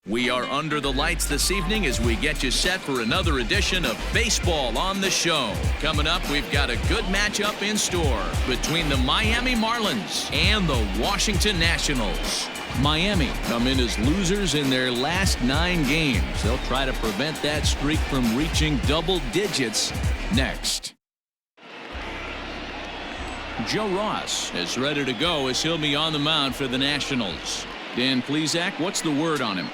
We are under the lights this evening as we get you set for another edition of Baseball on the Show. Coming up, we've got a good matchup in store between the Miami Marlins and the Washington Nationals. Miami come in as losers in their last 9 games. They'll try to prevent that streak from reaching double digits next. Joe Ross is ready to go as he'll be on the mound for the Nationals. Dan Plesac, what's the word on him?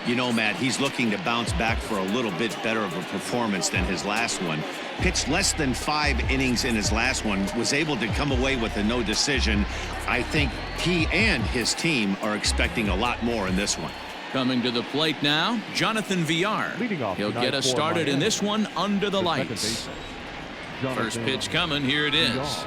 You know, Matt, he's looking to bounce back for a little bit better of a performance than his last one. Pitched less than 5 innings in his last one, was able to come away with a no decision. I think he and his team are expecting a lot more in this one. Coming to the plate now, Jonathan Villar. He'll get us started in this one under the lights. First pitch coming, here it is.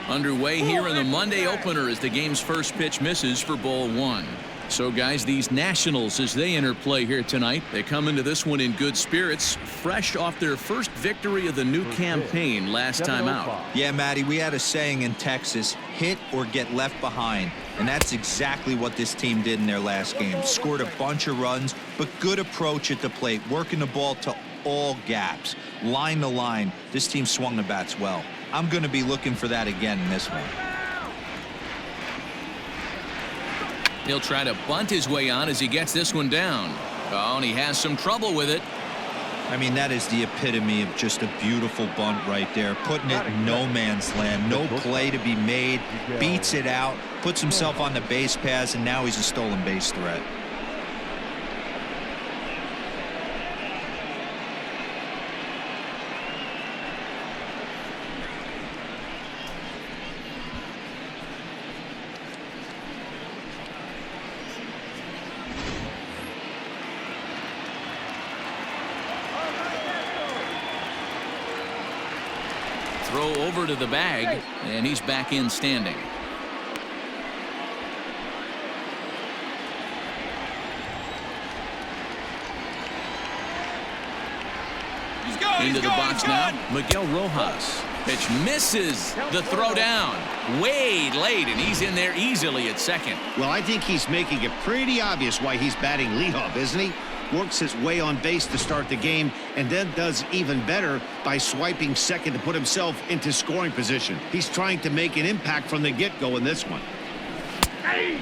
Underway here in the Monday opener as the game's first pitch misses for ball 1. So, guys, these Nationals, as they enter play here tonight, they come into this one in good spirits, fresh off their first victory of the new campaign last time out. Yeah, Matty, we had a saying in Texas, hit or get left behind. And that's exactly what this team did in their last game. Scored a bunch of runs, but good approach at the plate, working the ball to all gaps. Line to line, this team swung the bats well. I'm going to be looking for that again in this one. He'll try to bunt his way on as he gets this one down. Oh, and he has some trouble with it. I mean, that is the epitome of just a beautiful bunt right there. Putting it in no man's land. No play to be made. Beats it out. Puts himself on the base paths, and now he's a stolen base threat. Throw over to the bag, and he's back in standing. Into the box now, Miguel Rojas. Pitch misses. The throw down. Way late, and he's in there easily at second. Well, I think he's making it pretty obvious why he's batting leadoff, isn't he? Works his way on base to start the game, and then does even better by swiping second to put himself into scoring position. He's trying to make an impact from the get-go in this one.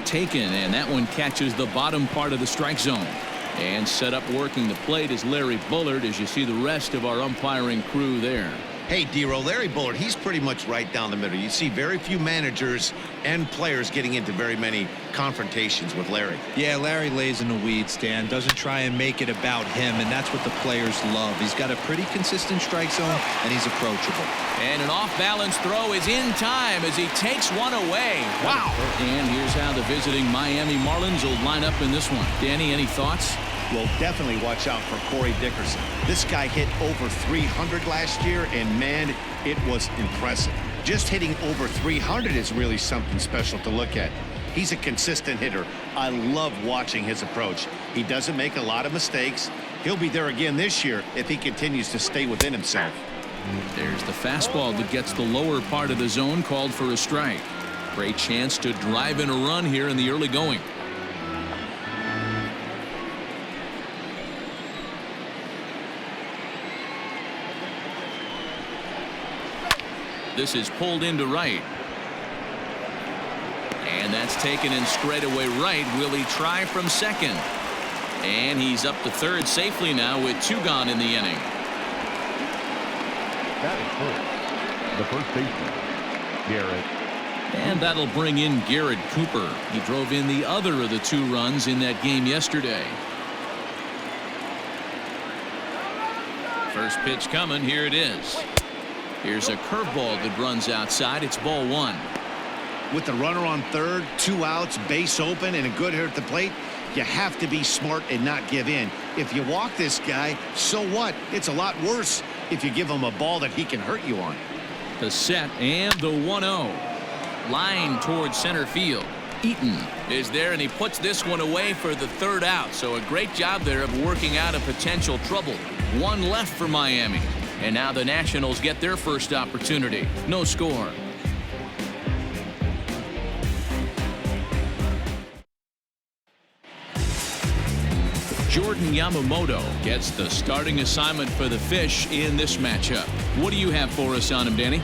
Taken, and that one catches the bottom part of the strike zone. And set up working the plate is Larry Bullard, as you see the rest of our umpiring crew there. Hey, D-Roll, Larry Bullard, he's pretty much right down the middle. You see very few managers and players getting into very many confrontations with Larry. Yeah, Larry lays in the weeds, Dan. Doesn't try and make it about him, and that's what the players love. He's got a pretty consistent strike zone, and he's approachable. And an off-balance throw is in time as he takes one away. Wow. And here's how the visiting Miami Marlins will line up in this one. Danny, any thoughts? Well, definitely watch out for Corey Dickerson. This guy hit over 300 last year, and man, it was impressive. Just hitting over 300 is really something special to look at. He's a consistent hitter. I love watching his approach. He doesn't make a lot of mistakes. He'll be there again this year if he continues to stay within himself. There's the fastball that gets the lower part of the zone, called for a strike. Great chance to drive in a run here in the early going. This is pulled into right. And that's taken in straightaway right. Will he try from second? And he's up to third safely now with 2 gone in the inning. That is first. The first baseman, Garrett. And that'll bring in Garrett Cooper. He drove in the other of the 2 runs in that game yesterday. First pitch coming. Here it is. Here's a curveball that runs outside. It's ball 1. With the runner on third, 2 outs, base open, and a good hitter at the plate, you have to be smart and not give in. If you walk this guy, so what? It's a lot worse if you give him a ball that he can hurt you on. The set and the 1-0. Line towards center field. Eaton is there, and he puts this one away for the 3rd out. So a great job there of working out a potential trouble. 1 left for Miami. And now the Nationals get their first opportunity. No score. Jordan Yamamoto gets the starting assignment for the Fish in this matchup. What do you have for us on him, Danny?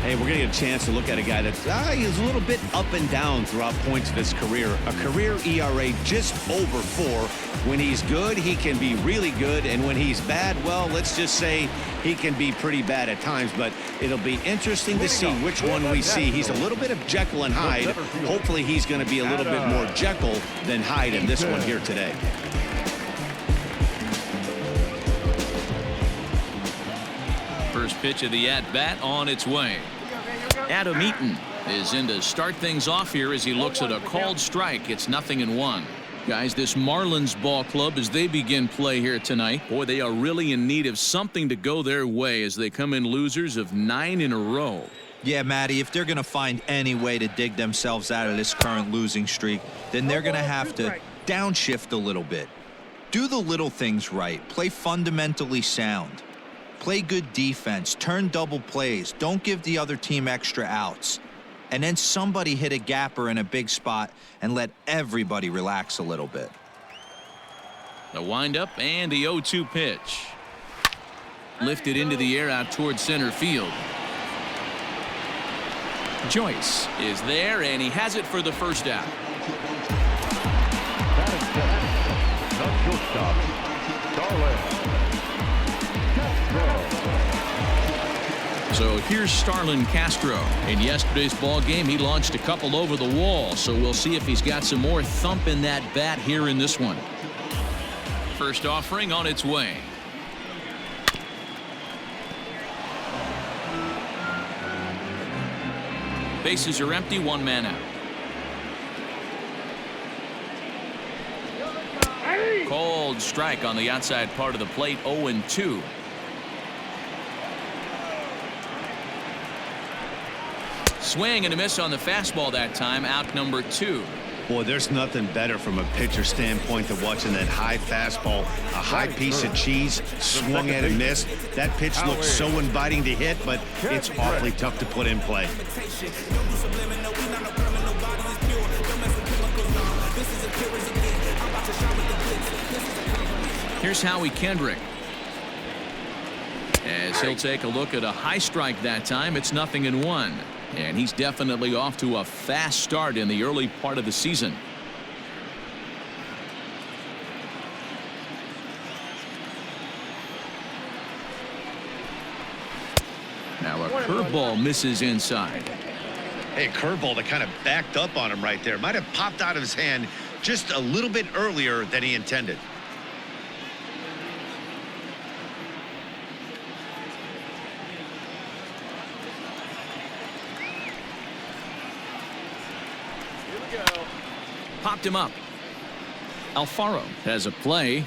Hey, we're going to get a chance to look at a guy that's he's a little bit up and down throughout points of his career. A career ERA just over 4. When he's good, he can be really good. And when he's bad, well, let's just say he can be pretty bad at times. But it'll be interesting to see which one we see. He's a little bit of Jekyll and Hyde. Hopefully he's going to be a little bit more Jekyll than Hyde in this one here today. First pitch of the at-bat on its way. Adam Eaton is in to start things off here as he looks at a called strike. It's 0-1. Guys, this Marlins ball club, as they begin play here tonight, boy, they are really in need of something to go their way as they come in losers of 9 in a row. Yeah, Matty, if they're going to find any way to dig themselves out of this current losing streak, then they're going to have to downshift a little bit. Do the little things right. Play fundamentally sound. Play good defense. Turn double plays. Don't give the other team extra outs. And then somebody hit a gapper in a big spot and let everybody relax a little bit. The windup and the 0-2 pitch. Lifted into the air out towards center field. Joyce is there, and he has it for the first out. The shortstop, Starlin. So here's Starlin Castro. In yesterday's ball game, he launched a couple over the wall, so we'll see if he's got some more thump in that bat here in this one. First offering on its way. Bases are empty, 1 man out. Cold strike on the outside part of the plate, 0-2. Swing and a miss on the fastball that time, out number 2. Boy, there's nothing better from a pitcher standpoint than watching that high fastball, a high piece of cheese, swung at and missed. That pitch looks so inviting to hit, but it's awfully tough to put in play. Here's Howie Kendrick. As he'll take a look at a high strike that time, it's 0-1. And he's definitely off to a fast start in the early part of the season. Now a curveball misses inside. Hey, curveball that kind of backed up on him right there. Might have popped out of his hand just a little bit earlier than he intended. Popped him up. Alfaro has a play.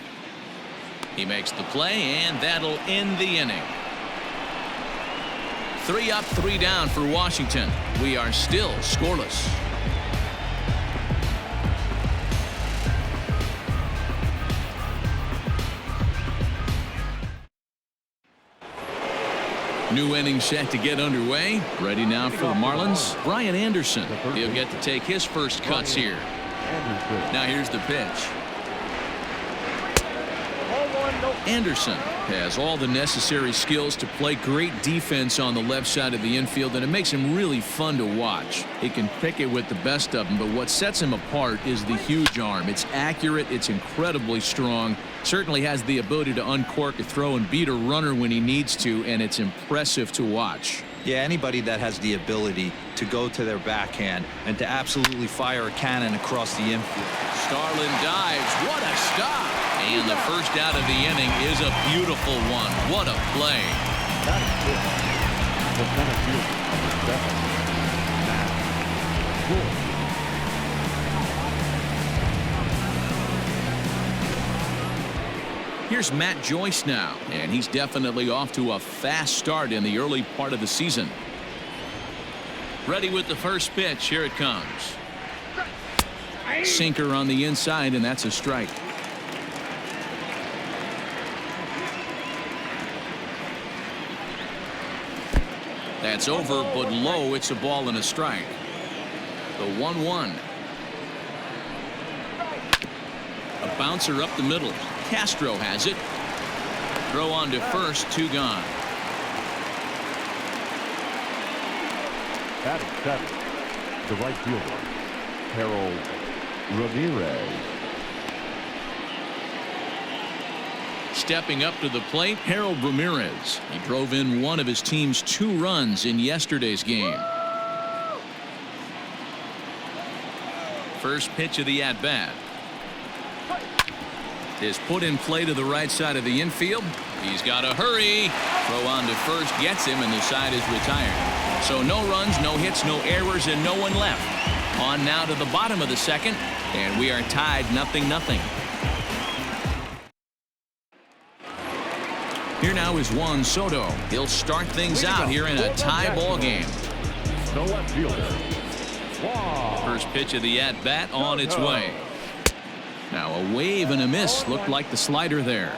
He makes the play, and that'll end the inning. 3 up, 3 down for Washington. We are still scoreless. New inning set to get underway. Ready now for the Marlins. Brian Anderson. He'll get to take his first cuts here. Now here's the pitch. Anderson has all the necessary skills to play great defense on the left side of the infield, and it makes him really fun to watch. He can pick it with the best of them, but what sets him apart is the huge arm. It's accurate, it's incredibly strong, certainly has the ability to uncork a throw and beat a runner when he needs to, and it's impressive to watch. Yeah, anybody that has the ability to go to their backhand and to absolutely fire a cannon across the infield. Starlin dives. What a stop. And the first out of the inning is a beautiful one. What a play. That is good. The center fielder, number 7, Matt Joyce. Here's Matt Joyce now, and he's definitely off to a fast start in the early part of the season. Ready with the first pitch. Here it comes. Sinker on the inside, and that's a strike. That's over, but low. It's a ball and a strike. The 1-1. A bouncer up the middle. Castro has it. Throw on to first, 2 gone. Batting seventh, the right fielder, Harold Ramirez. Stepping up to the plate, Harold Ramirez. He drove in one of his team's 2 runs in yesterday's game. First pitch of the at-bat is put in play to the right side of the infield. He's got to hurry. Throw on to first gets him, and the side is retired. So no runs, no hits, no errors, and no one left. On now to the bottom of the second, and we are tied 0-0. Here now is Juan Soto. He'll start things out here in a tie ball game. The left fielder. First pitch of the at-bat on its way. Now a wave and a miss. Looked like the slider there.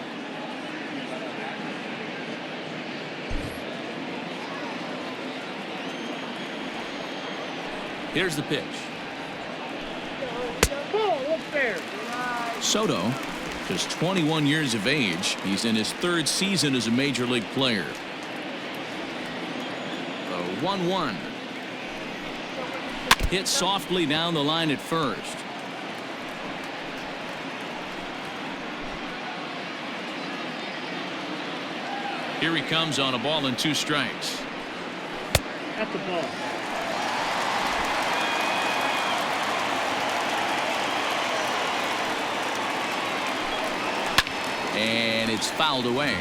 Here's the pitch. Soto, just 21 years of age. He's in his 3rd season as a major league player. The 1-1. Hit softly down the line at first. Here he comes on a ball and 2 strikes. At the ball. And it's fouled away.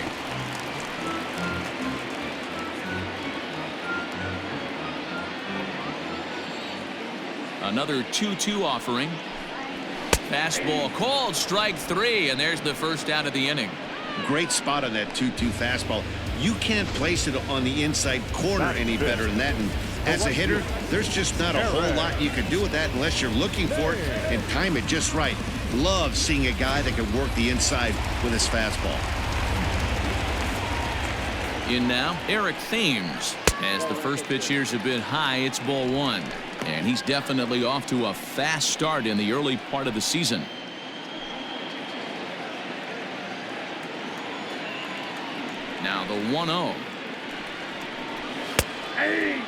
Another 2-2 offering. Fastball called, strike 3, and there's the first out of the inning. Great spot on that 2-2 fastball. You can't place it on the inside corner any better than that. And as a hitter, there's just not a whole lot you can do with that unless you're looking for it and time it just right. Love seeing a guy that can work the inside with his fastball. In now, Eric Thames. As the first pitch here's a bit high, it's ball 1. And he's definitely off to a fast start in the early part of the season. Now the 1-0. Hey!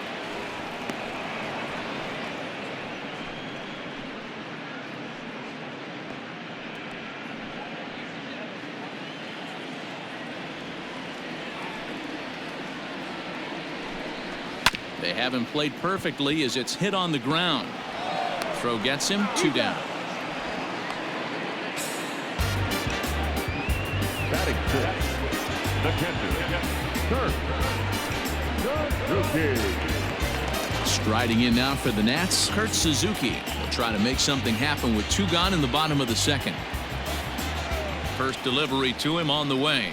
They haven't played perfectly as it's hit on the ground. Throw gets him, 2 down. Batting fifth, the catcher, Kurt Suzuki. Striding in now for the Nats, Kurt Suzuki will try to make something happen with 2 gone in the bottom of the second. First delivery to him on the way.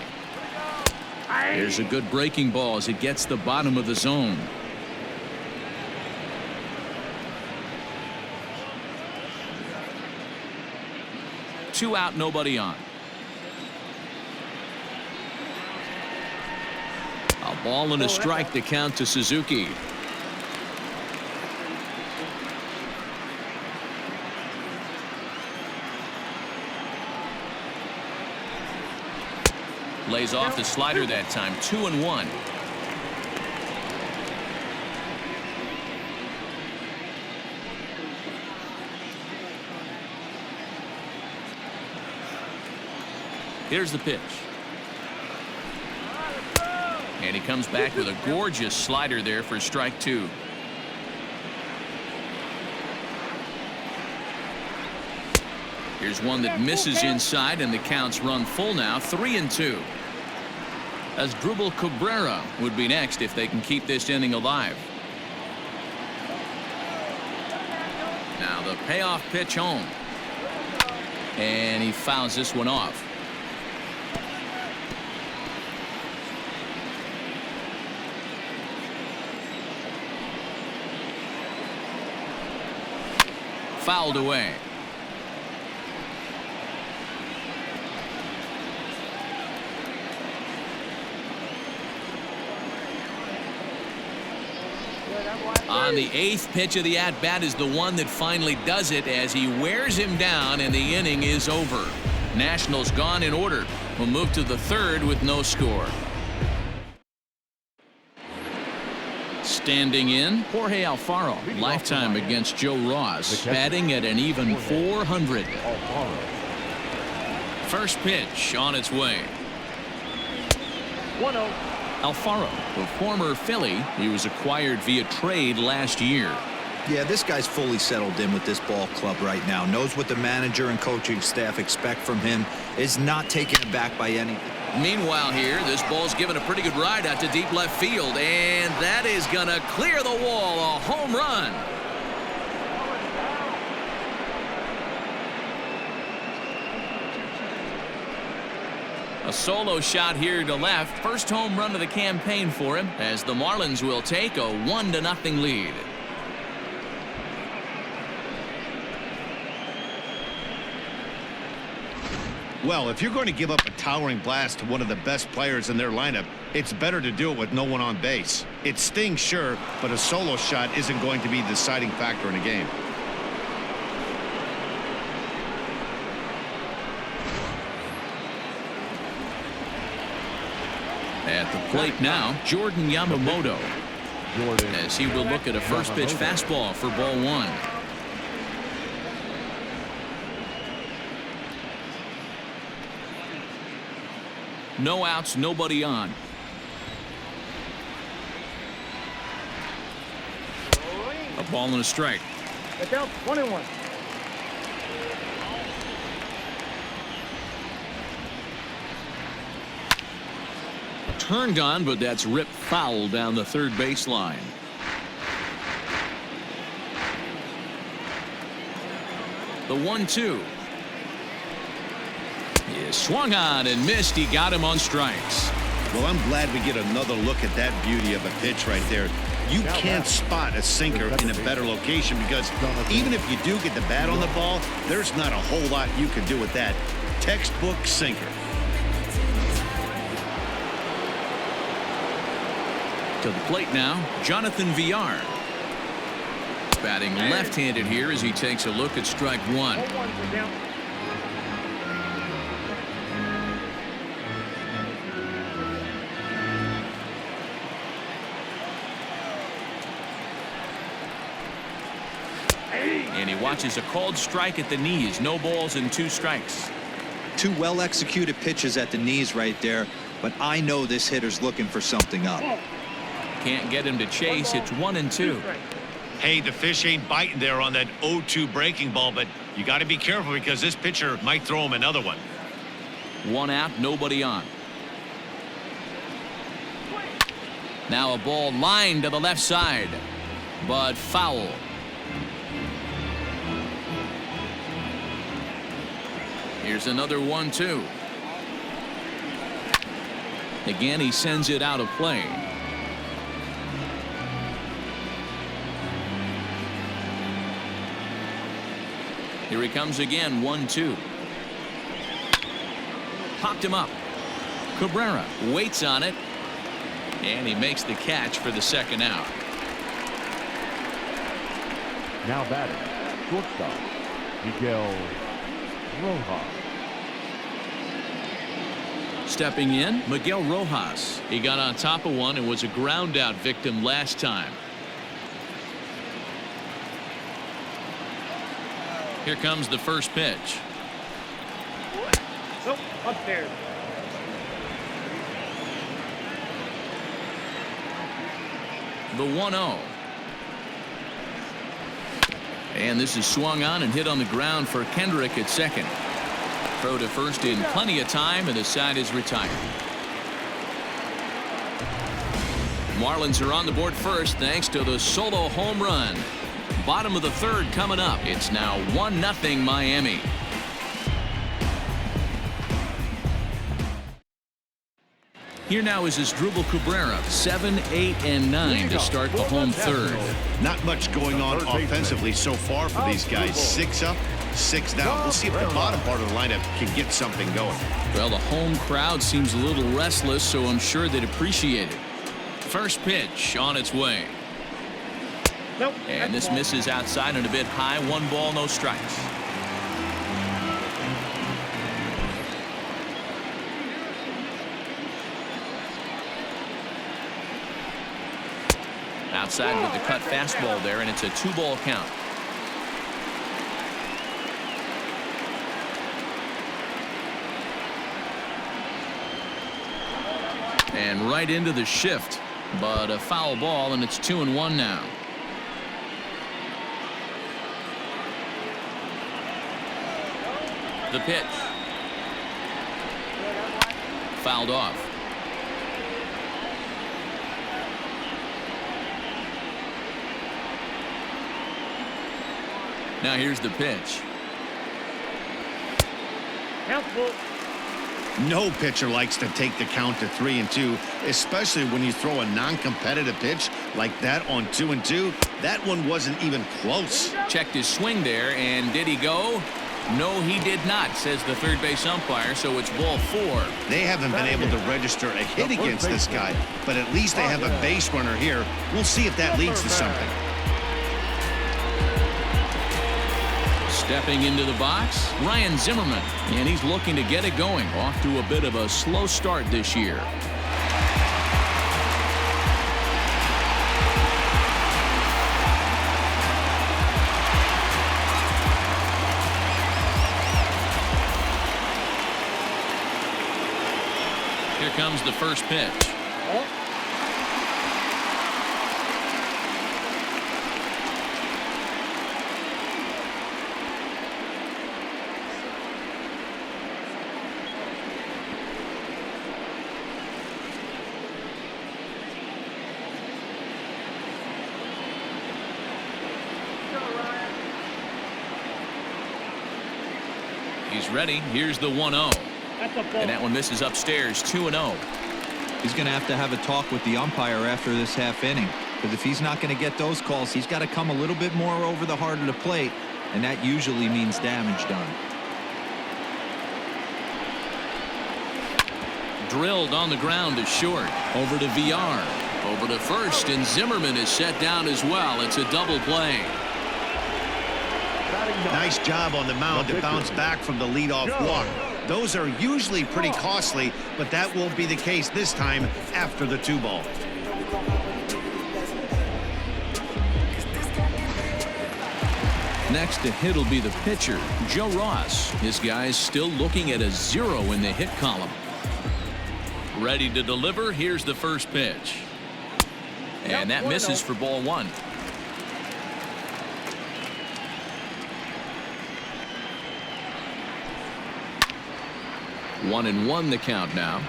Here's a good breaking ball as it gets the bottom of the zone. Two out, nobody on. A ball and a strike to count to Suzuki. Lays off the slider that time. 2-1. Here's the pitch. And he comes back with a gorgeous slider there for strike 2. Here's one that misses inside, and the counts run full now. 3-2. As Drupal Cabrera would be next if they can keep this inning alive. Now the payoff pitch home. And he fouls this one off. Fouled away. On the 8th pitch of the at-bat is the one that finally does it as he wears him down, and the inning is over. Nationals gone in order. We'll move to the third with no score. Standing in, Jorge Alfaro, lifetime against Joe Ross, batting at an even .400. First pitch on its way. 1-0. Alfaro, a former Philly, he was acquired via trade last year. Yeah, this guy's fully settled in with this ball club right now. Knows what the manager and coaching staff expect from him. Is not taken aback by anything. Meanwhile here, this ball's given a pretty good ride out to deep left field, and that is going to clear the wall. A home run. A solo shot here to left. First home run of the campaign for him, as the Marlins will take a 1-0 lead. Well, if you're going to give up a towering blast to one of the best players in their lineup, it's better to do it with no one on base. It stings, sure, but a solo shot isn't going to be the deciding factor in a game. At the plate now, Jordan Yamamoto, as he will look at a first pitch fastball for ball one. No outs, nobody on. A ball and a strike. Get down, 1-1. Turned on, but that's ripped foul down the third baseline. The 1-2. He swung on and missed. He got him on strikes. Well, I'm glad we get another look at that beauty of a pitch right there. You can't spot a sinker in a better location, because even if you do get the bat on the ball, there's not a whole lot you can do with that. Textbook sinker. To the plate now, Jonathan Villar. Batting left-handed here as he takes a look at strike one. 0-1, down. And he watches a called strike at the knees. No balls and 2 strikes. 2 well-executed pitches at the knees right there, but I know this hitter's looking for something up. Can't get him to chase. It's 1-2. Hey, the fish ain't biting there on that 0-2 breaking ball, but you got to be careful because this pitcher might throw him another one. 1 out, nobody on. Now a ball lined to the left side, but foul. Here's another 1-2. Again, he sends it out of play. Here he comes again, 1-2. Popped him up. Cabrera waits on it, and he makes the catch for the second out. Now batting, shortstop, Miguel Rojas. Stepping in, Miguel Rojas. He got on top of one and was a ground out victim last time. Here comes the first pitch. Nope, upstairs. The 1-0. And this is swung on and hit on the ground for Kendrick at second. Throw to first in plenty of time, and the side is retired. Marlins are on the board first thanks to the solo home run. Bottom of the third coming up. It's now 1-0 Miami. Here now is Asdrubal Cabrera, 7, 8, and 9 to start the home third. Not much going on offensively so far for these guys. 6 up, 6 down. We'll see if the bottom part of the lineup can get something going. Well, the home crowd seems a little restless, so I'm sure they'd appreciate it. First pitch on its way. Nope. And this misses outside and a bit high. 1 ball, no strikes. Outside with the cut fastball there, and it's a 2-ball count. And right into the shift, but a foul ball, and it's 2-1 now. The pitch. Fouled off. Now here's the pitch. Helpful. No pitcher likes to take the count to 3-2, especially when you throw a non-competitive pitch like that on 2-2. That one wasn't even close. Checked his swing there, and did he go? No, he did not, says the third base umpire, so it's ball 4. They haven't been able to register a hit against this guy, but at least they have a base runner here. We'll see if that leads to something. Stepping into the box, Ryan Zimmerman, and he's looking to get it going. Off to a bit of a slow start this year. Here comes the first pitch. He's ready. Here's the 1-0. And that one misses upstairs, 2-0. He's going to have a talk with the umpire after this half inning, because if he's not going to get those calls, he's got to come a little bit more over the heart of the plate, and that usually means damage done. Drilled on the ground to short. Over to VR. Over to first, and Zimmerman is set down as well. It's a double play. Nice job on the mound to bounce back from the leadoff walk. Those are usually pretty costly, but that won't be the case this time after the 2-ball. Next to hit will be the pitcher, Joe Ross. His guy's still looking at a 0 in the hit column. Ready to deliver. Here's the first pitch. And that misses for ball 1. One and one the count now.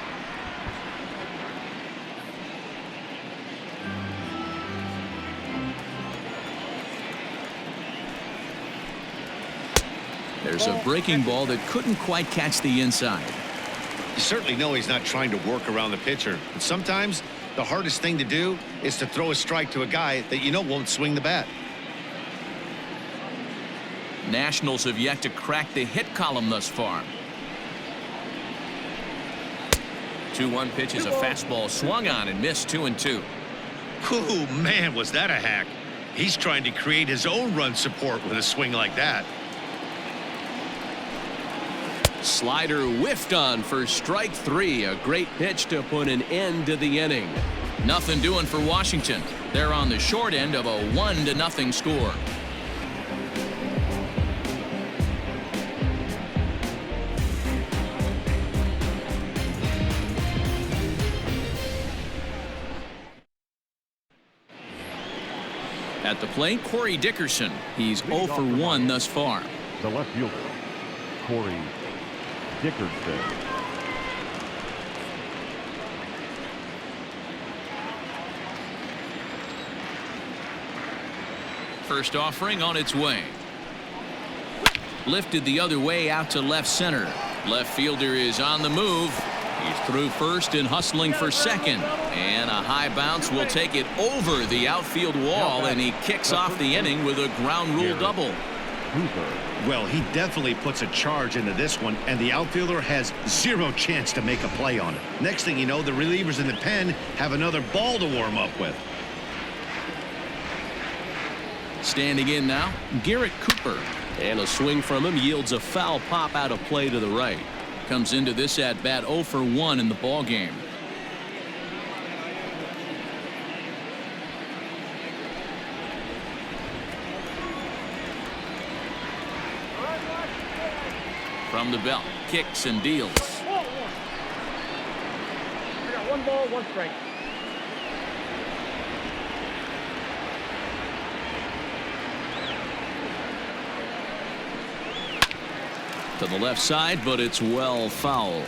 There's a breaking ball that couldn't quite catch the inside. You certainly know he's not trying to work around the pitcher. But sometimes the hardest thing to do is to throw a strike to a guy that you know won't swing the bat. Nationals have yet to crack the hit column thus far. 2-1 pitch is a fastball swung on and missed, 2-2. Oh, man, was that a hack. He's trying to create his own run support with a swing like that. Slider whiffed on for strike 3. A great pitch to put an end to the inning. Nothing doing for Washington. They're on the short end of a 1-0 score. At the plate, Corey Dickerson. He's 0 for 1 thus far. The left fielder, Corey Dickerson. First offering on its way. Lifted the other way out to left center. Left fielder is on the move. He's through first and hustling for second. And a high bounce will take it over the outfield wall, and he kicks off the inning with a ground rule double. Well, he definitely puts a charge into this one, and the outfielder has 0 chance to make a play on it. Next thing you know, the relievers in the pen have another ball to warm up with. Standing in now, Garrett Cooper. And a swing from him yields a foul pop out of play to the right. Comes into this at bat 0 for 1 in the ball game. From the belt, kicks and deals. Ball, one. I got 1 ball, 1 strike. To the left side, but it's well foul.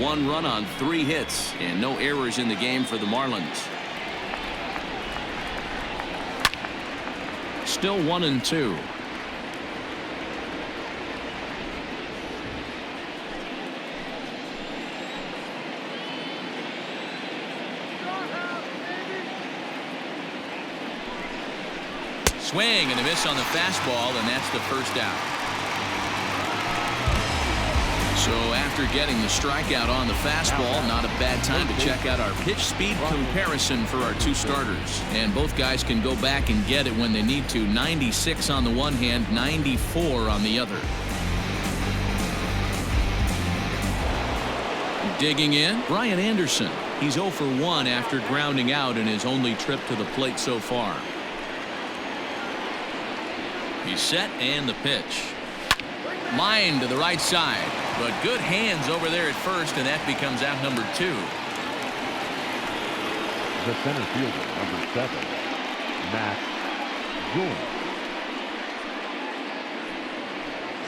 1 run on 3 hits and no errors in the game for the Marlins. Still 1-2. Swing and a miss on the fastball, and that's the first out. So after getting the strikeout on the fastball, not a bad time to check out our pitch speed comparison for our 2 starters. And both guys can go back and get it when they need to. 96 on the one hand, 94 on the other. Digging in, Brian Anderson. He's 0 for 1 after grounding out in his only trip to the plate so far. He's set and the pitch. Line to the right side, but good hands over there at first, and that becomes out number 2. The center fielder, number 7, Matt Joyce.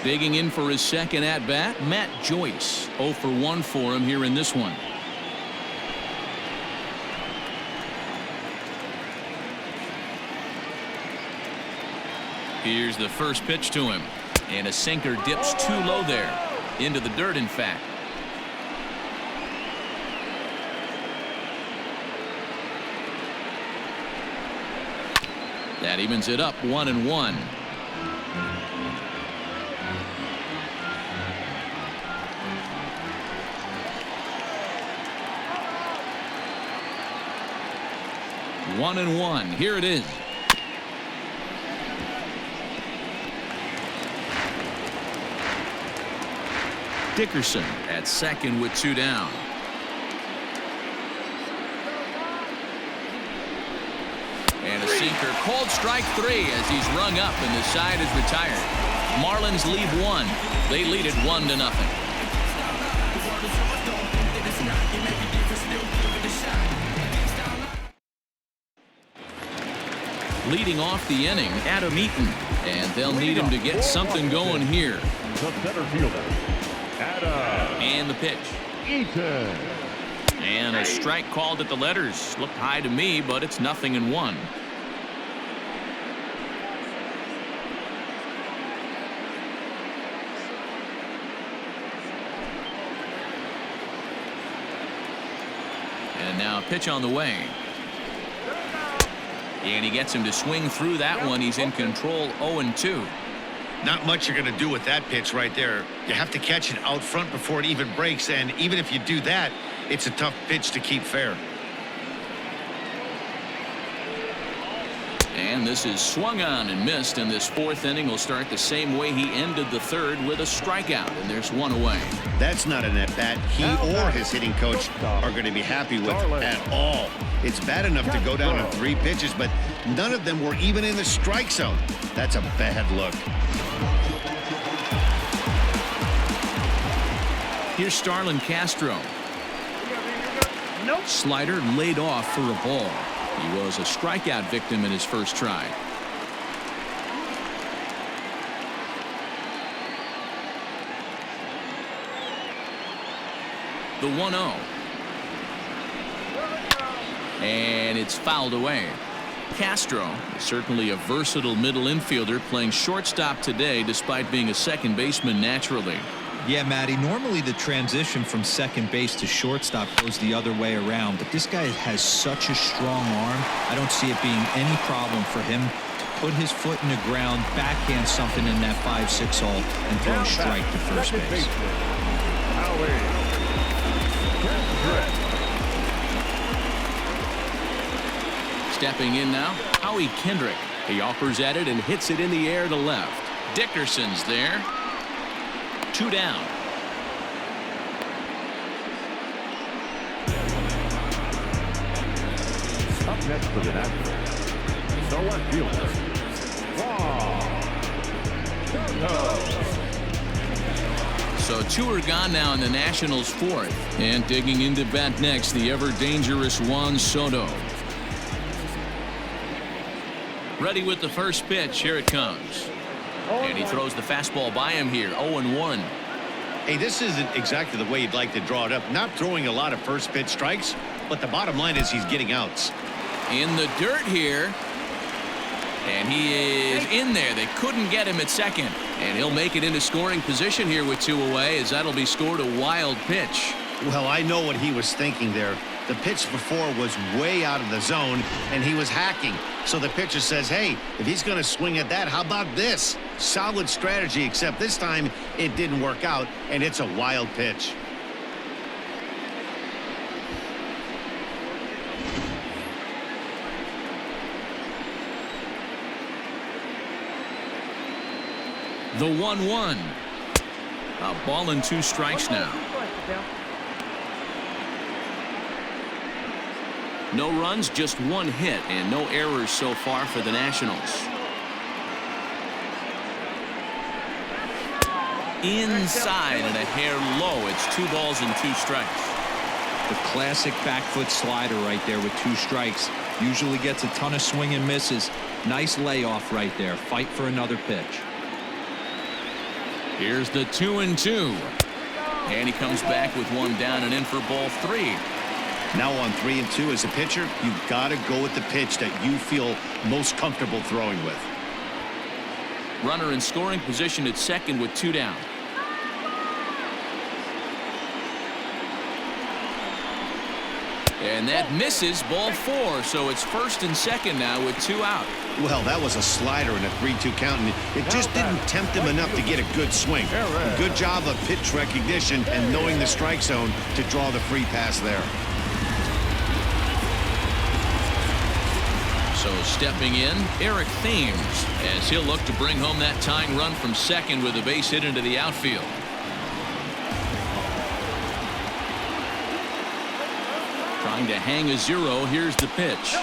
Digging in for his second at-bat, Matt Joyce. 0 for 1 for him here in this one. Here's the first pitch to him. And a sinker dips too low there. Into the dirt, in fact. That evens it up 1-1. One and one. Here it is. Dickerson at second with 2 down. And a sinker, called strike 3 as he's rung up and the side is retired. Marlins lead 1. They lead it 1-0. Leading off the inning, Adam Eaton, and they'll need him to get something going here. The center fielder, Adam. And the pitch. Eaton. And a strike called at the letters. Looked high to me, but it's 0-1. And now a pitch on the way. And he gets him to swing through that one. He's in control, 0-2. Not much you're going to do with that pitch right there. You have to catch it out front before it even breaks, and even if you do that, it's a tough pitch to keep fair. And this is swung on and missed, and this 4th inning will start the same way he ended the 3rd with a strikeout, and there's 1 away. That's not an at-bat he or his hitting coach are going to be happy with at all. It's bad enough to go down on 3 pitches, but none of them were even in the strike zone. That's a bad look. Here's Starlin Castro. Nope. Slider laid off for a ball. He was a strikeout victim in his first try. The 1-0. And it's fouled away. Castro is certainly a versatile middle infielder, playing shortstop today despite being a second baseman naturally. Yeah, Matty, normally the transition from second base to shortstop goes the other way around, but this guy has such a strong arm. I don't see it being any problem for him to put his foot in the ground, backhand something in that 5-6 hole, and throw a strike to first base. Stepping in now, Howie Kendrick. He offers at it and hits it in the air to left. Dickerson's there. 2 down. Up next for the Nationals, the left fielder, Wow. So 2 are gone now in the Nationals' 4th. And digging into bat next, the ever-dangerous Juan Soto. Ready with the first pitch. Here it comes. And he throws the fastball by him here. 0-1. Hey, this isn't exactly the way you'd like to draw it up. Not throwing a lot of first pitch strikes, but the bottom line is he's getting outs. In the dirt here. And he is in there. They couldn't get him at second. And he'll make it into scoring position here with 2 away, as that'll be scored a wild pitch. Well, I know what he was thinking there. The pitch before was way out of the zone, and he was hacking. So the pitcher says, hey, if he's going to swing at that, how about this? Solid strategy, except this time it didn't work out, and it's a wild pitch. The 1-1. A ball and 2 strikes now. No runs, just 1 hit, and no errors so far for the Nationals. Inside and a hair low. It's 2 balls and 2 strikes. The classic back foot slider right there with 2 strikes. Usually gets a ton of swing and misses. Nice layoff right there. Fight for another pitch. Here's the 2-2. And he comes back with 1 down and in for ball 3. Now on 3-2 as a pitcher, you've got to go with the pitch that you feel most comfortable throwing with. Runner in scoring position at second with 2 down. And that misses, ball 4. So it's first and second now with 2 out. Well, that was a slider in a 3-2 count, and it just didn't tempt him enough to get a good swing. A good job of pitch recognition and knowing the strike zone to draw the free pass there. So stepping in, Eric Thames, as he'll look to bring home that tying run from second with a base hit into the outfield. Trying to hang a 0. Here's the pitch.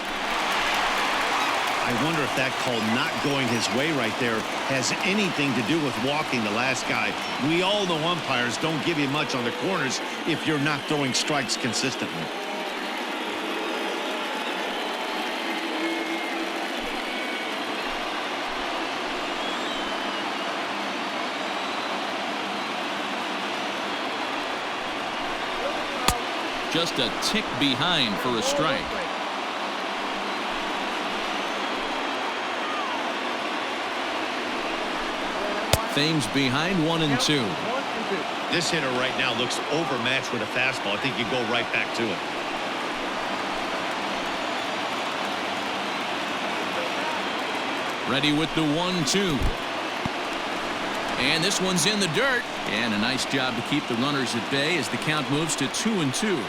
I wonder if that call not going his way right there has anything to do with walking the last guy. We all know umpires don't give you much on the corners if you're not throwing strikes consistently. Just a tick behind for a strike. Thames behind 1-2. This hitter right now looks overmatched with a fastball. I think you go right back to it. Ready with the 1-2. And this one's in the dirt. And a nice job to keep the runners at bay as the count moves to 2-2.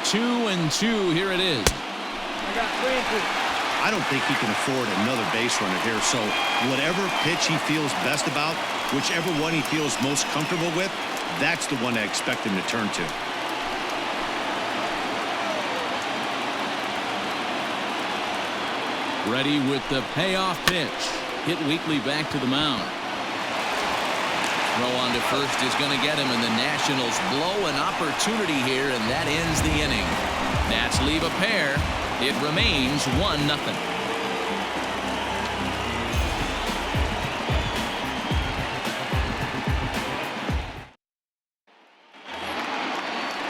2-2. Here it is. I got 3-2. I don't think he can afford another base runner here. So whatever pitch he feels best about, whichever one he feels most comfortable with, that's the one I expect him to turn to. Ready with the payoff pitch. Hit weakly back to the mound. Throw on to first is going to get him, and the Nationals blow an opportunity here, and that ends the inning. Nats leave a pair. It remains 1-0.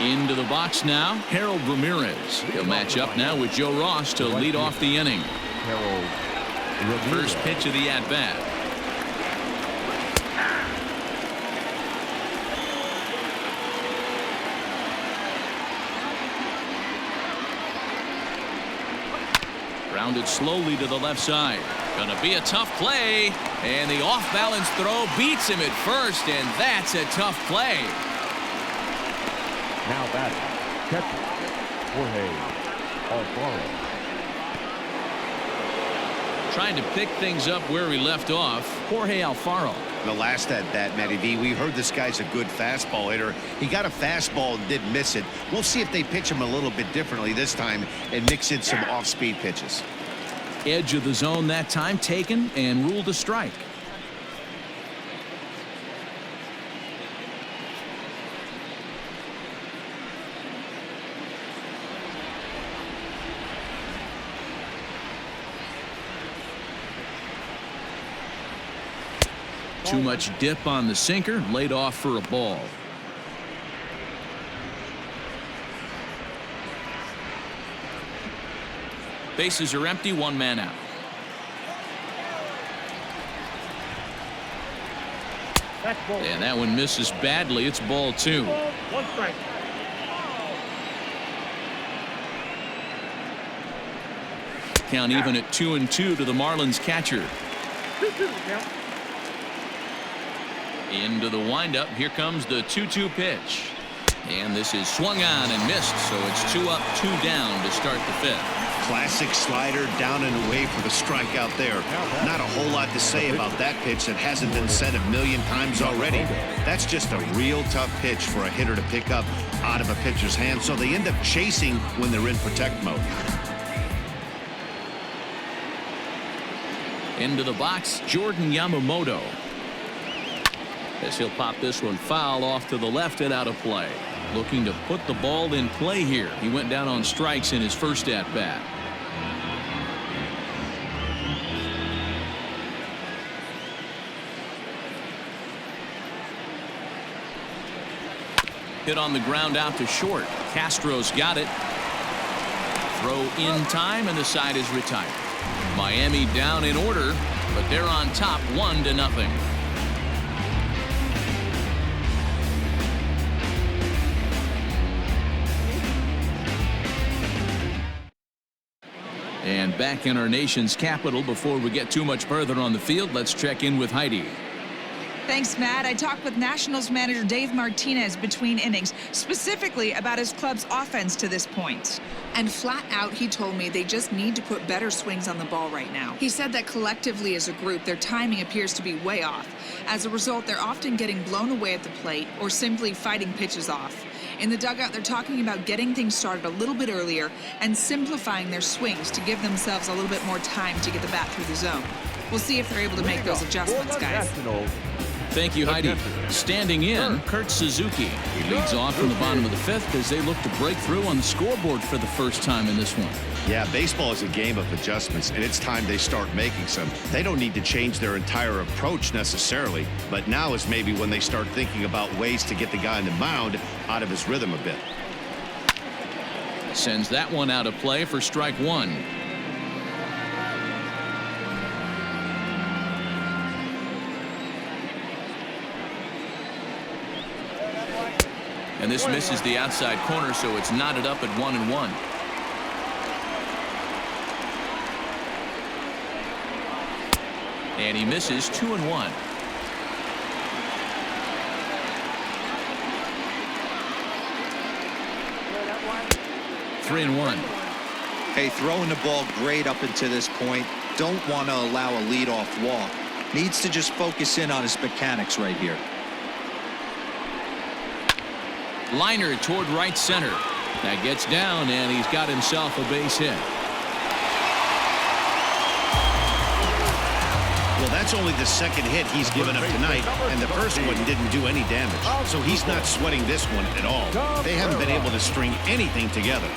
Into the box now, Harold Ramirez. He'll match up now with Joe Ross to lead off the inning. Harold Ramirez. First pitch of the at-bat. Grounded slowly to the left side. Gonna be a tough play. And the off-balance throw beats him at first, and that's a tough play. Now batting, catcher, Jorge Alfaro. Trying to pick things up where he left off, Jorge Alfaro. The last at-bat, Matty V, we heard this guy's a good fastball hitter. He got a fastball and did miss it. We'll see if they pitch him a little bit differently this time and mix in some off-speed pitches. Edge of the zone that time taken and ruled a strike. Too much dip on the sinker, laid off for a ball. Bases are empty, one man out. And that one misses badly. It's ball 2. One strike. Count even at 2-2 to the Marlins catcher. 2-2 count. Into the windup. Here comes the 2-2 pitch. And this is swung on and missed, so it's 2 up, 2 down to start the 5th. Classic slider down and away for the strikeout there. Not a whole lot to say about that pitch that hasn't been said a million times already. That's just a real tough pitch for a hitter to pick up out of a pitcher's hand, so they end up chasing when they're in protect mode. Into the box, Jordan Yamamoto. As he'll pop this one foul off to the left and out of play. Looking to put the ball in play here. He went down on strikes in his first at-bat. Hit on the ground out to short. Castro's got it. Throw in time, and the side is retired. Miami down in order, but they're on top 1-0. And back in our nation's capital, before we get too much further on the field, let's check in with Heidi. Thanks, Matt. I talked with Nationals manager Dave Martinez between innings, specifically about his club's offense to this point. And flat out, he told me they just need to put better swings on the ball right now. He said that collectively as a group, their timing appears to be way off. As a result, they're often getting blown away at the plate or simply fighting pitches off. In the dugout, they're talking about getting things started a little bit earlier and simplifying their swings to give themselves a little bit more time to get the bat through the zone. We'll see if they're able to make those adjustments, guys. Thank you, Heidi. Standing in, Kurt Suzuki. He leads off in the bottom of the 5th as they look to break through on the scoreboard for the first time in this one. Yeah, baseball is a game of adjustments, and it's time they start making some. They don't need to change their entire approach necessarily, but now is maybe when they start thinking about ways to get the guy on the mound out of his rhythm a bit. Sends that one out of play for strike 1. And this misses the outside corner, so it's knotted up at 1-1. And he misses 2-1. Three and 1. Hey, throwing the ball great up until this point. Don't want to allow a leadoff walk. Needs to just focus in on his mechanics right here. Liner toward right center. That gets down, and he's got himself a base hit. Well, that's only the second hit he's given up tonight, and the first one didn't do any damage. So he's not sweating this one at all. They haven't been able to string anything together.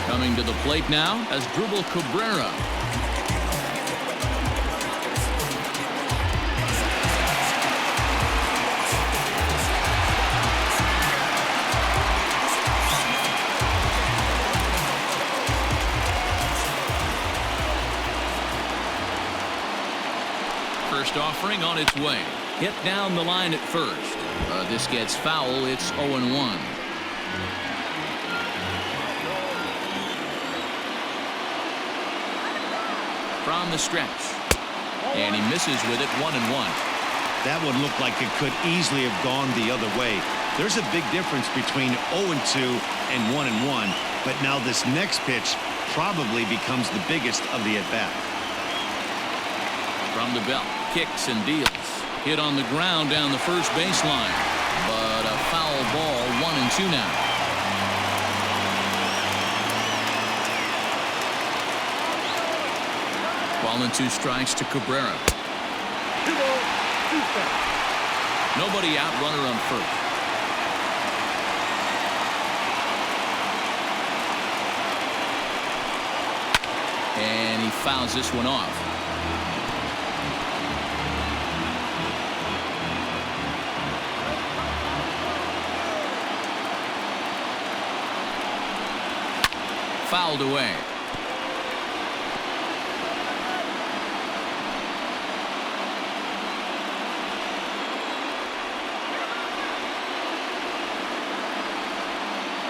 Coming to the plate now as Drupal Cabrera. First offering on its way. Hit down the line at first. This gets foul. It's 0-1. From the stretch. And he misses with it 1-1. That one looked like it could easily have gone the other way. There's a big difference between 0-2 and 1-1. But now this next pitch probably becomes the biggest of the at-bat. From the belt. Kicks and deals. Hit on the ground down the first baseline. But a foul ball, 1-2 now. Ball and 2 strikes to Cabrera. 2 balls, 2 strikes. Nobody out, runner on first. And he fouls this one off. Fouled away.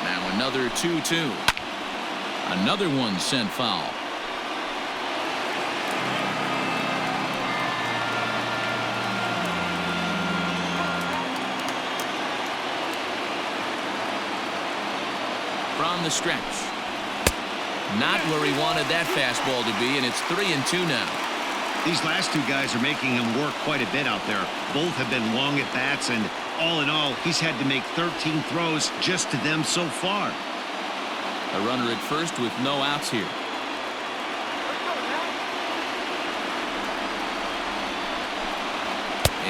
Now another 2-2. Another one sent foul. From the stretch. Not where he wanted that fastball to be, and it's 3-2 now. These last 2 guys are making him work quite a bit out there. Both have been long at bats, and all in all, he's had to make 13 throws just to them so far. A runner at first with no outs here.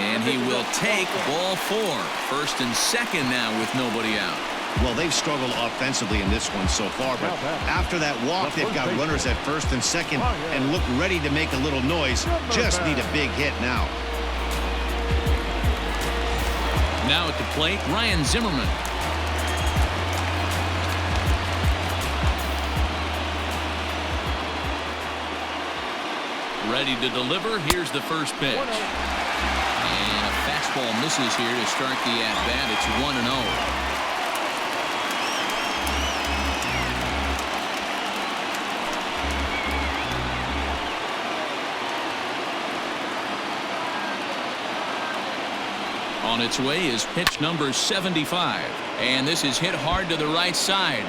And he will take ball 4. First and second now with nobody out. Well, they've struggled offensively in this one so far, but after that walk, they've got runners at first and second and look ready to make a little noise. Just need a big hit now. Now at the plate, Ryan Zimmerman. Ready to deliver. Here's the first pitch. And a fastball misses here to start the at-bat. It's 1-0. On its way is pitch number 75, and this is hit hard to the right side.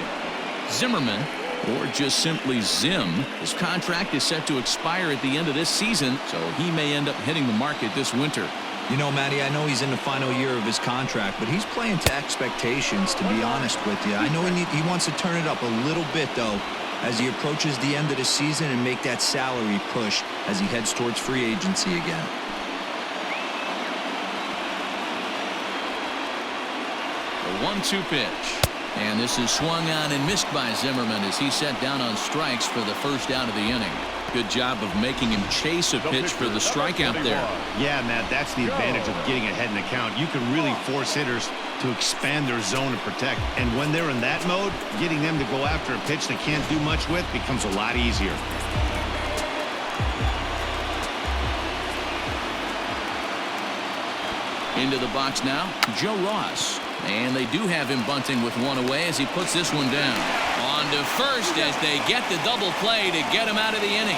Zimmerman, or just simply Zim, his contract is set to expire at the end of this season, so he may end up hitting the market this winter. You know, Matty, I know he's in the final year of his contract, but he's playing to expectations, to be honest with you. I know he wants to turn it up a little bit, though, as he approaches the end of the season and make that salary push as he heads towards free agency again. The 1-2 pitch. And this is swung on and missed by Zimmerman as he set down on strikes for the first out of the inning. Good job of making him chase a pitch for the strikeout there. Yeah, Matt, that's the advantage of getting ahead in the count. You can really force hitters to expand their zone and protect. And when they're in that mode, getting them to go after a pitch they can't do much with becomes a lot easier. Into the box now, Joe Ross. And they do have him bunting with one away as he puts this one down. On to first as they get the double play to get him out of the inning.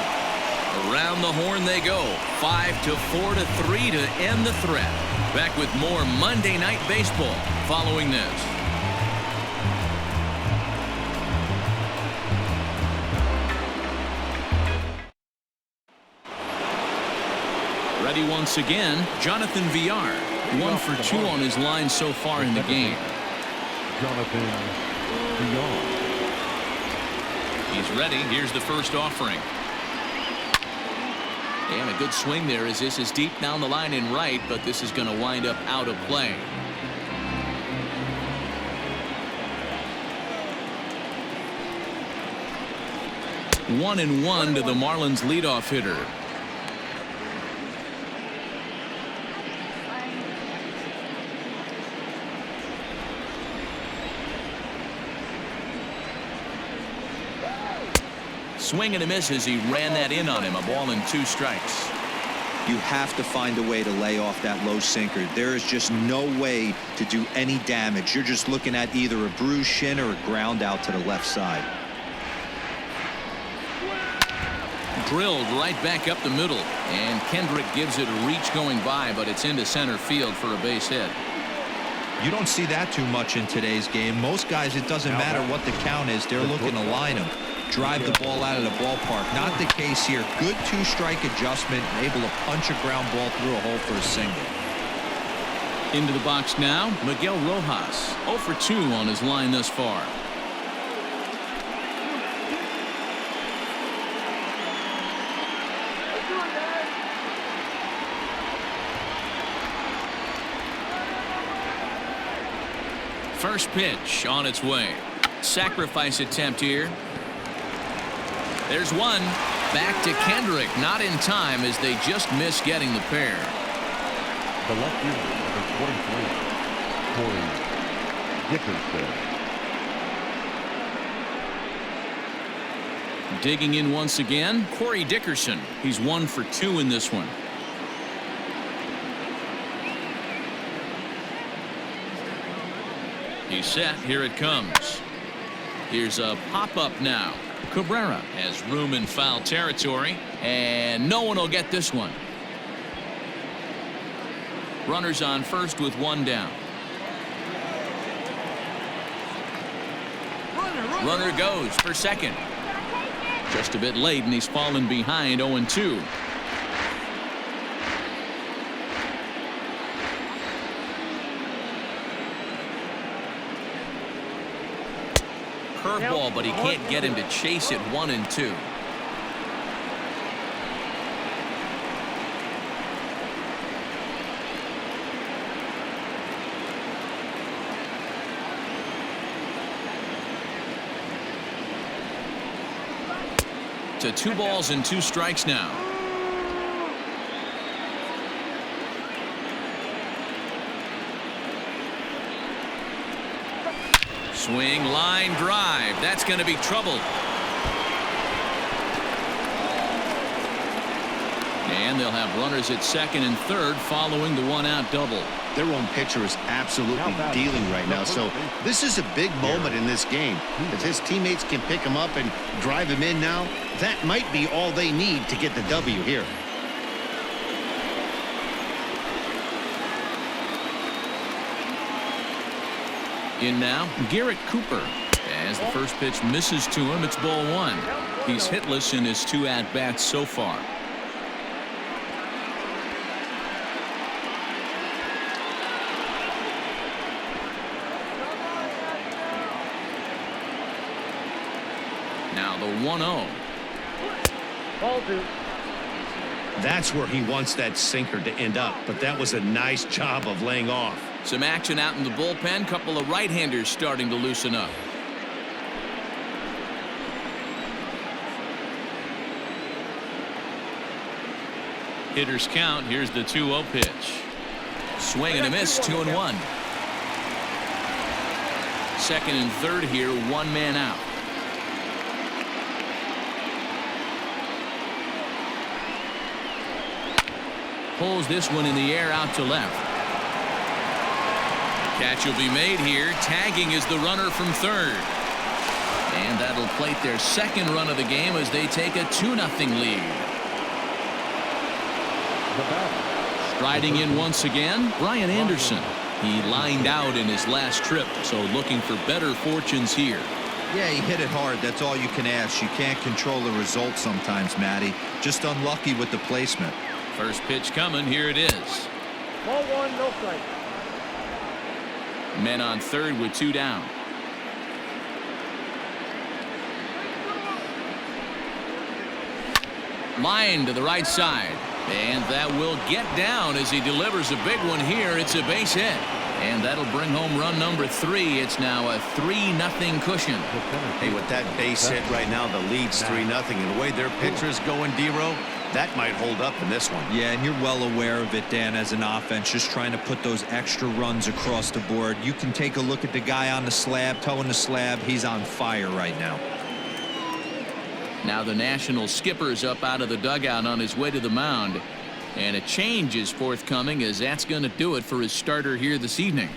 Around the horn they go. 5-4-3 to end the threat. Back with more Monday Night Baseball following this. Ready once again, Jonathan Villar. 1 for 2 on his line so far in the game. Jonathan Villar. He's ready. Here's the first offering. And a good swing there as this is deep down the line in right, but this is going to wind up out of play. One and one to the Marlins leadoff hitter. Swing and a miss as he ran that in on him. A ball and 2 strikes. You have to find a way to lay off that low sinker. There is just no way to do any damage. You're just looking at either a bruised shin or a ground out to the left side. Drilled right back up the middle. And Kendrick gives it a reach going by, but it's into center field for a base hit. You don't see that too much in today's game. Most guys, it doesn't matter what the count is. They're looking to line them. Drive the ball out of the ballpark. Not the case here. Good 2-strike adjustment, able to punch a ground ball through a hole for a single. Into the box now, Miguel Rojas. 0 for 2 on his line thus far. First pitch on its way. Sacrifice attempt here. There's one. Back to Kendrick. Not in time as they just miss getting the pair. The left fielder, number 23, Corey Dickerson. Digging in once again, Corey Dickerson. He's 1 for 2 in this one. He's set. Here it comes. Here's a pop-up now. Cabrera has room in foul territory, and no one will get this one. Runners on first with 1 down. Runner goes for second. Just a bit late, and he's fallen behind 0-2. Curveball, but he can't get him to chase it. 1-2. To 2 balls and 2 strikes now. Swing, line drive. That's going to be trouble. And they'll have runners at second and third following the 1-out double. Their own pitcher is absolutely dealing right now, so this is a big moment in this game. If his teammates can pick him up and drive him in now, that might be all they need to get the W here. In now, Garrett Cooper. As the first pitch misses to him, it's ball 1. He's hitless in his 2 at-bats so far. Now the 1-0. Ball 2. That's where he wants that sinker to end up, but that was a nice job of laying off. Some action out in the bullpen. Couple of right-handers starting to loosen up. Hitters count. Here's the 2-0 pitch. Swing and a miss. 2-1. Second and third here. 1 man out. Pulls this one in the air out to left. Catch will be made here. Tagging is the runner from third. And that'll plate their second run of the game as they take a 2-0 lead. Striding in once again, Brian Anderson. He lined out in his last trip, so looking for better fortunes here. Yeah, he hit it hard. That's all you can ask. You can't control the result sometimes, Matty. Just unlucky with the placement. First pitch coming. Here it is. Ball 1, no strike. Men on third with 2 down. Line to the right side. And that will get down as he delivers a big one here. It's a base hit. And that'll bring home run number 3. It's now a 3-0 cushion. Hey, with that base hit right now, the lead's 3-0. And the way their pitcher's going, D-Row, that might hold up in this one. Yeah, and you're well aware of it, Dan, as an offense, just trying to put those extra runs across the board. You can take a look at the guy on the slab, towing the slab. He's on fire right now. Now the National skipper's up out of the dugout on his way to the mound. And a change is forthcoming, as that's going to do it for his starter here this evening.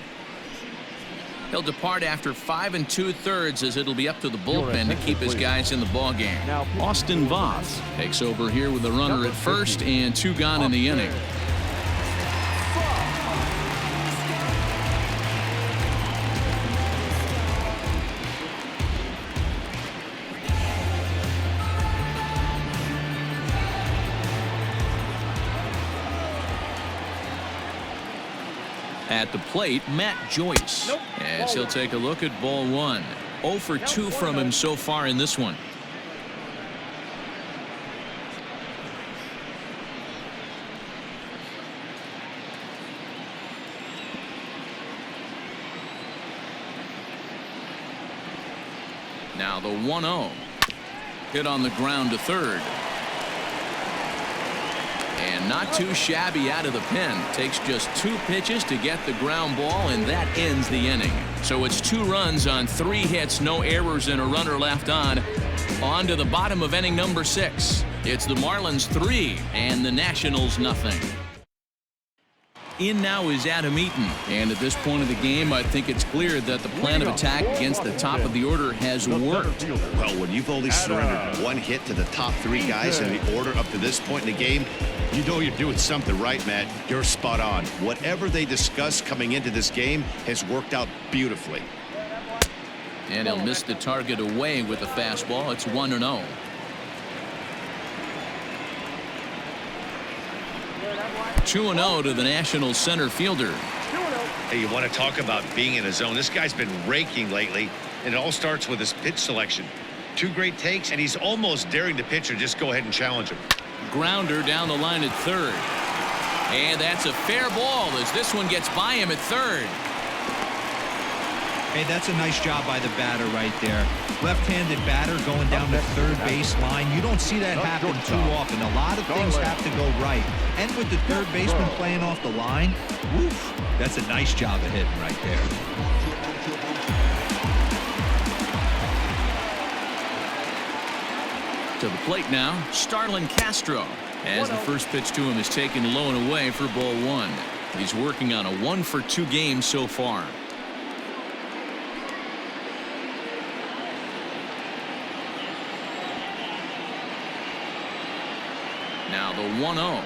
He'll depart after 5 2/3 as it'll be up to the bullpen to keep his guys in the ballgame. Austin Voth takes over here with a runner at first and 2 gone in the inning. At the plate, Matt Joyce. As he'll take a look at ball 1. 0 for 2 from him so far in this one. the 1-0. Hit on the ground to third. And not too shabby out of the pen. Takes just 2 pitches to get the ground ball, and that ends the inning. So it's 2 runs on 3 hits, no errors, and a runner left on. On to the bottom of inning number 6. It's the Marlins 3 and the Nationals nothing. In now is Adam Eaton, and at this point of the game, I think it's clear that the plan of attack against the top of the order has worked. Well, when you've only surrendered 1 hit to the top 3 guys in the order up to this point in the game, you know you're doing something right, Matt. You're spot on. Whatever they discussed coming into this game has worked out beautifully. And he'll miss the target away with the fastball. It's 1-0. Two 2-0 to the Nationals center fielder. Hey, you want to talk about being in a zone? This guy's been raking lately, and it all starts with his pitch selection. 2 great takes, and he's almost daring the pitcher just go ahead and challenge him. Grounder down the line at third. And that's a fair ball as this one gets by him at third. Hey, that's a nice job by the batter right there. Left-handed batter going down the third base line. You don't see that happen too often. A lot of things have to go right. And with the third baseman playing off the line, woof, that's a nice job of hitting right there. To the plate now, Starlin Castro, as the first pitch to him is taken low and away for ball 1. He's working on a 1-for-2 game so far. Now the 1-0.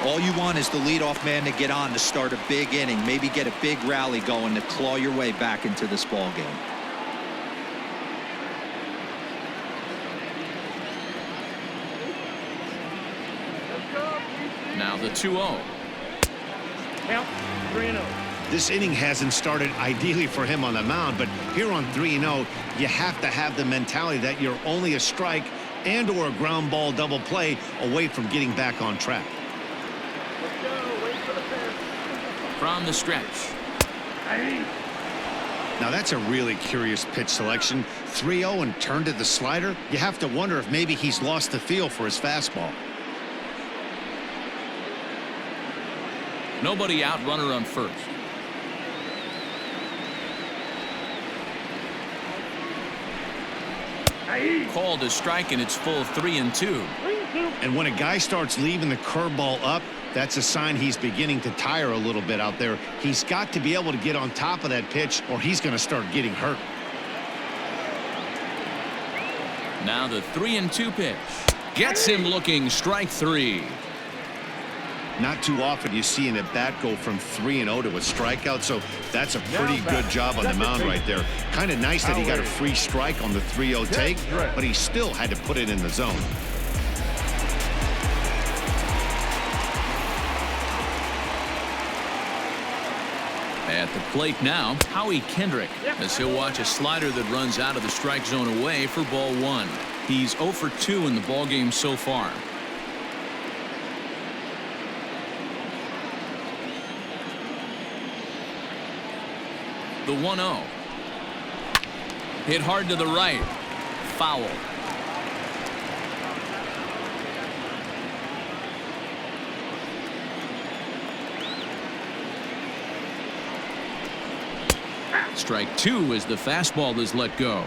All you want is the leadoff man to get on to start a big inning, maybe get a big rally going to claw your way back into this ball game. Now the 2-0. Count 3-0. This inning hasn't started ideally for him on the mound, but here on 3-0, you have to have the mentality that you're only a strike and or a ground ball double play away from getting back on track. Let's go. Wait for the pitch. From the stretch. Now that's a really curious pitch selection. 3-0 and turned to the slider. You have to wonder if maybe he's lost the feel for his fastball. Nobody out, runner on first. Called a strike, and it's full 3-2. And when a guy starts leaving the curveball up, that's a sign he's beginning to tire a little bit out there. He's got to be able to get on top of that pitch, or he's going to start getting hurt. Now the 3-2 pitch. Gets him looking, strike 3. Not too often you see an at-bat go from 3-0 to a strikeout, so that's a pretty good job on the mound right there. Kind of nice that he got a free strike on the 3-0 take, but he still had to put it in the zone. At the plate now, Howie Kendrick, as he'll watch a slider that runs out of the strike zone away for ball 1. He's 0 for 2 in the ballgame so far. The 1-0. Hit hard to the right. Foul. Strike 2 as the fastball is let go.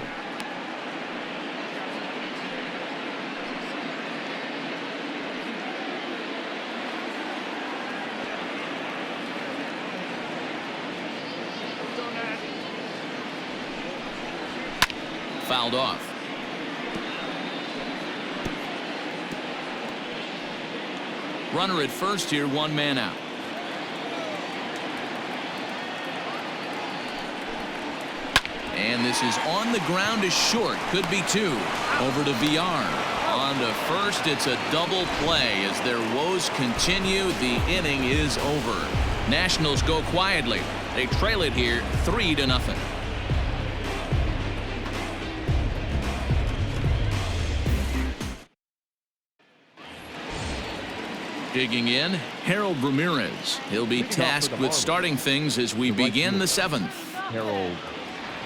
Fouled off. Runner at first here, 1 man out. And this is on the ground is short. Could be 2. Over to VR. On to first. It's a double play as their woes continue. The inning is over. Nationals go quietly. They trail it here 3-0. Digging in, Harold Ramirez. He'll be tasked with starting things as we begin the 7th. Harold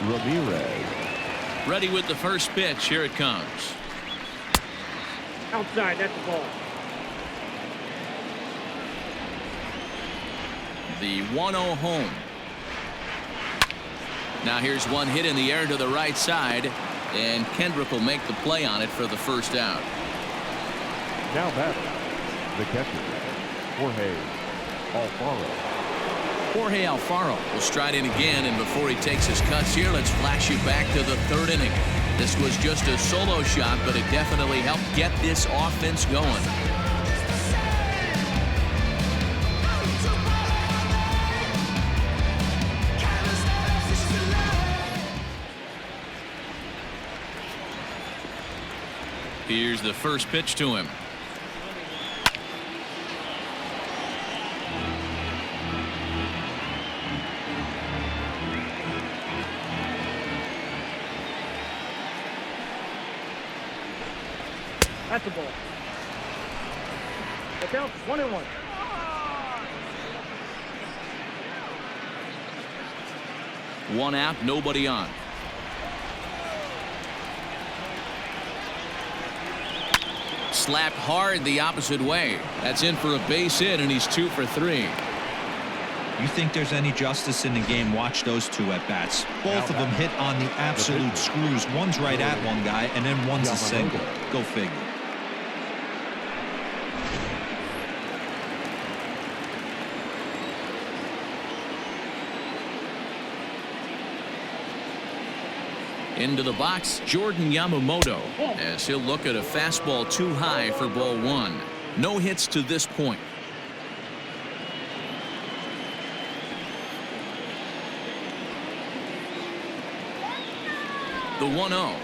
Ramirez. Ready with the first pitch. Here it comes. Outside, that's the ball. The 1-0 home. Now here's one hit in the air to the right side, and Kendrick will make the play on it for the first out. Now batting, the catcher, Jorge Alfaro. Jorge Alfaro will stride in again, and before he takes his cuts here, let's flash you back to the third inning. This was just a solo shot, but it definitely helped get this offense going. Here's the first pitch to him. That's the ball. The count 1-1. One out, nobody on. Slapped hard the opposite way. That's in for a base hit, and he's 2 for 3. You think there's any justice in the game? Watch those two at bats. Both of them hit on the absolute screws. One's right at one guy, and then one's a single. Go figure. Into the box, Jordan Yamamoto, as he'll look at a fastball too high for ball 1. No hits to this point. The 1-0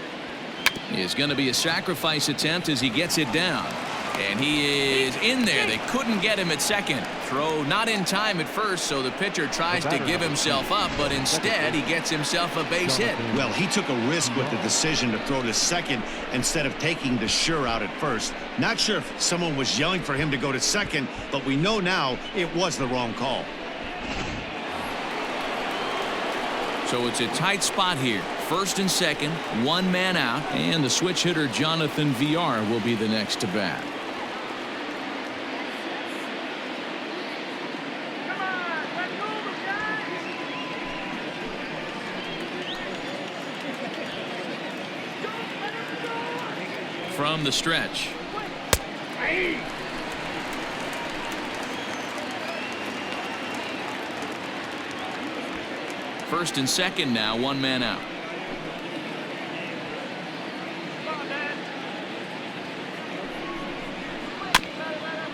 is going to be a sacrifice attempt as he gets it down. And he is in there. They couldn't get him at second. Throw not in time at first, so the pitcher tries to give himself up, but instead he gets himself a base hit. Well, he took a risk with the decision to throw to second instead of taking the sure out at first. Not sure if someone was yelling for him to go to second, but we know now it was the wrong call. So it's a tight spot here. First and second, one man out, and the switch hitter Jonathan VR will be the next to bat. From the stretch. First and second now, one man out.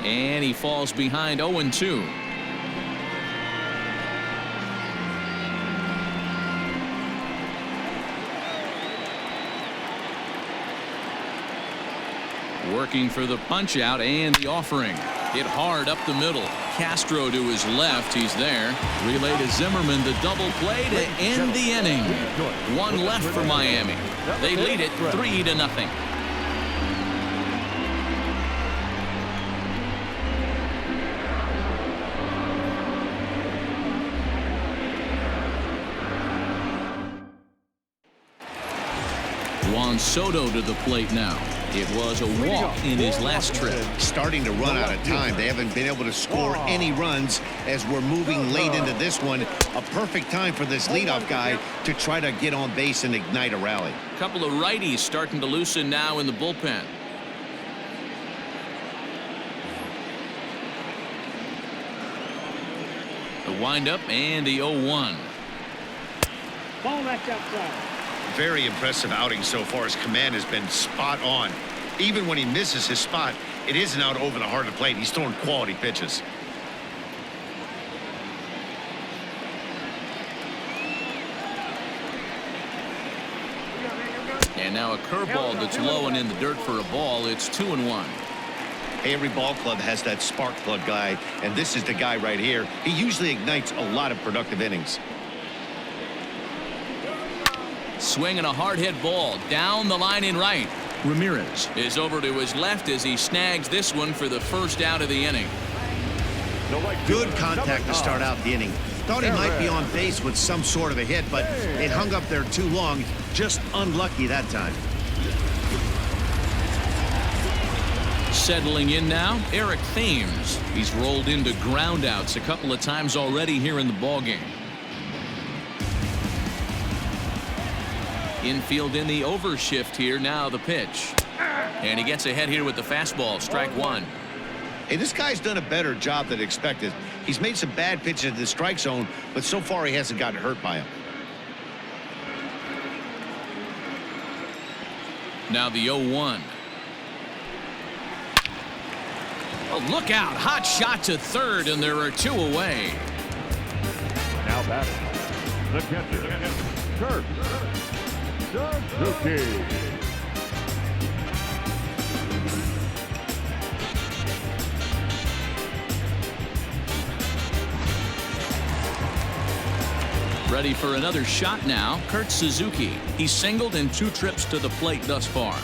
And he falls behind 0-2. Working for the punch out and the offering. Hit hard up the middle. Castro to his left. He's there. Relay to Zimmerman. The double play to end the inning. One left for Miami. They lead it 3-0. Juan Soto to the plate now. It was a walk in his last trip. Starting to run out of time. They haven't been able to score any runs as we're moving late into this one. A perfect time for this leadoff guy to try to get on base and ignite a rally. A couple of righties starting to loosen now in the bullpen. The windup and the 0-1. Ball that's outside. Very impressive outing so far. His command has been spot on. Even when he misses his spot, it isn't out over the heart of the plate. He's throwing quality pitches. And now a curveball that's low and in the dirt for a ball. It's 2-1. Every ball club has that spark plug guy, and this is the guy right here. He usually ignites a lot of productive innings. Swinging a hard hit ball down the line in right. Ramirez is over to his left as he snags this one for the first out of the inning. Good contact to start out the inning. Thought he might be on base with some sort of a hit, but it hung up there too long. Just unlucky that time. Settling in now, Eric Thames. He's rolled into groundouts a couple of times already here in the ballgame. Infield in the overshift here. Now the pitch. And he gets ahead here with the fastball. Strike one. Hey, this guy's done a better job than expected. He's made some bad pitches in the strike zone, but so far he hasn't gotten hurt by him. Now the 0-1. Oh, look out. Hot shot to third, and there are two away. Now batting, the catcher, Kurt Suzuki. Ready for another shot now, Kurt Suzuki. He's singled in 2 trips to the plate thus far.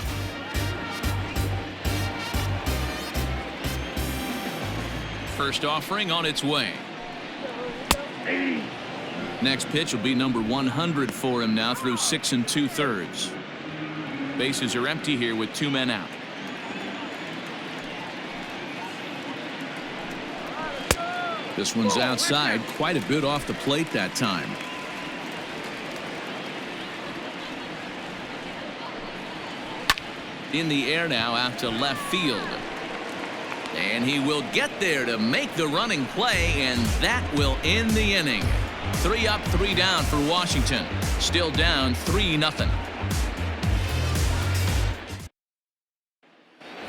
First offering on its way. Next pitch will be number 100 for him now through 6 2/3. Bases are empty here with 2 men out. This one's outside, quite a bit off the plate that time. In the air now out to left field. And he will get there to make the running play, and that will end the inning. 3 up, 3 down for Washington. Still down 3-0.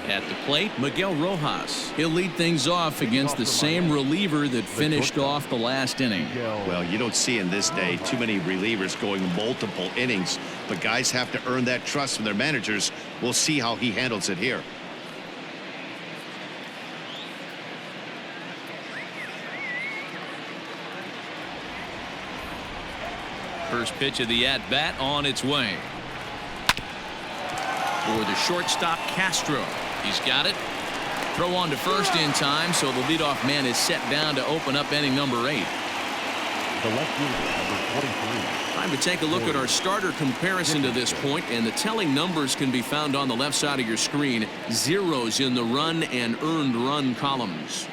At the plate, Miguel Rojas. He'll lead things off against the same reliever that finished off the last inning. Well, you don't see in this day too many relievers going multiple innings, but guys have to earn that trust from their managers. We'll see how he handles it here. First pitch of the at-bat on its way. For the shortstop, Castro. He's got it. Throw on to first in time, so the leadoff man is set down to open up inning number 8. The left fielder, number 23. Time to take a look at our starter comparison to this point, and the telling numbers can be found on the left side of your screen. Zeros in the run and earned run columns.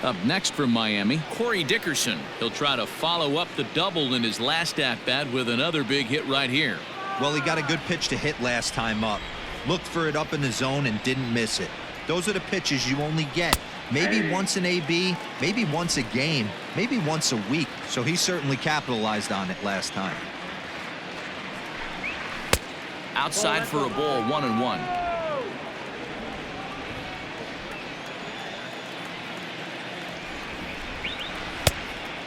Up next from Miami, Corey Dickerson. He'll try to follow up the double in his last at-bat with another big hit right here. Well, he got a good pitch to hit last time up. Looked for it up in the zone and didn't miss it. Those are the pitches you only get. Maybe once an AB, maybe once a game, maybe once a week. So he certainly capitalized on it last time. Outside for a ball, 1-1.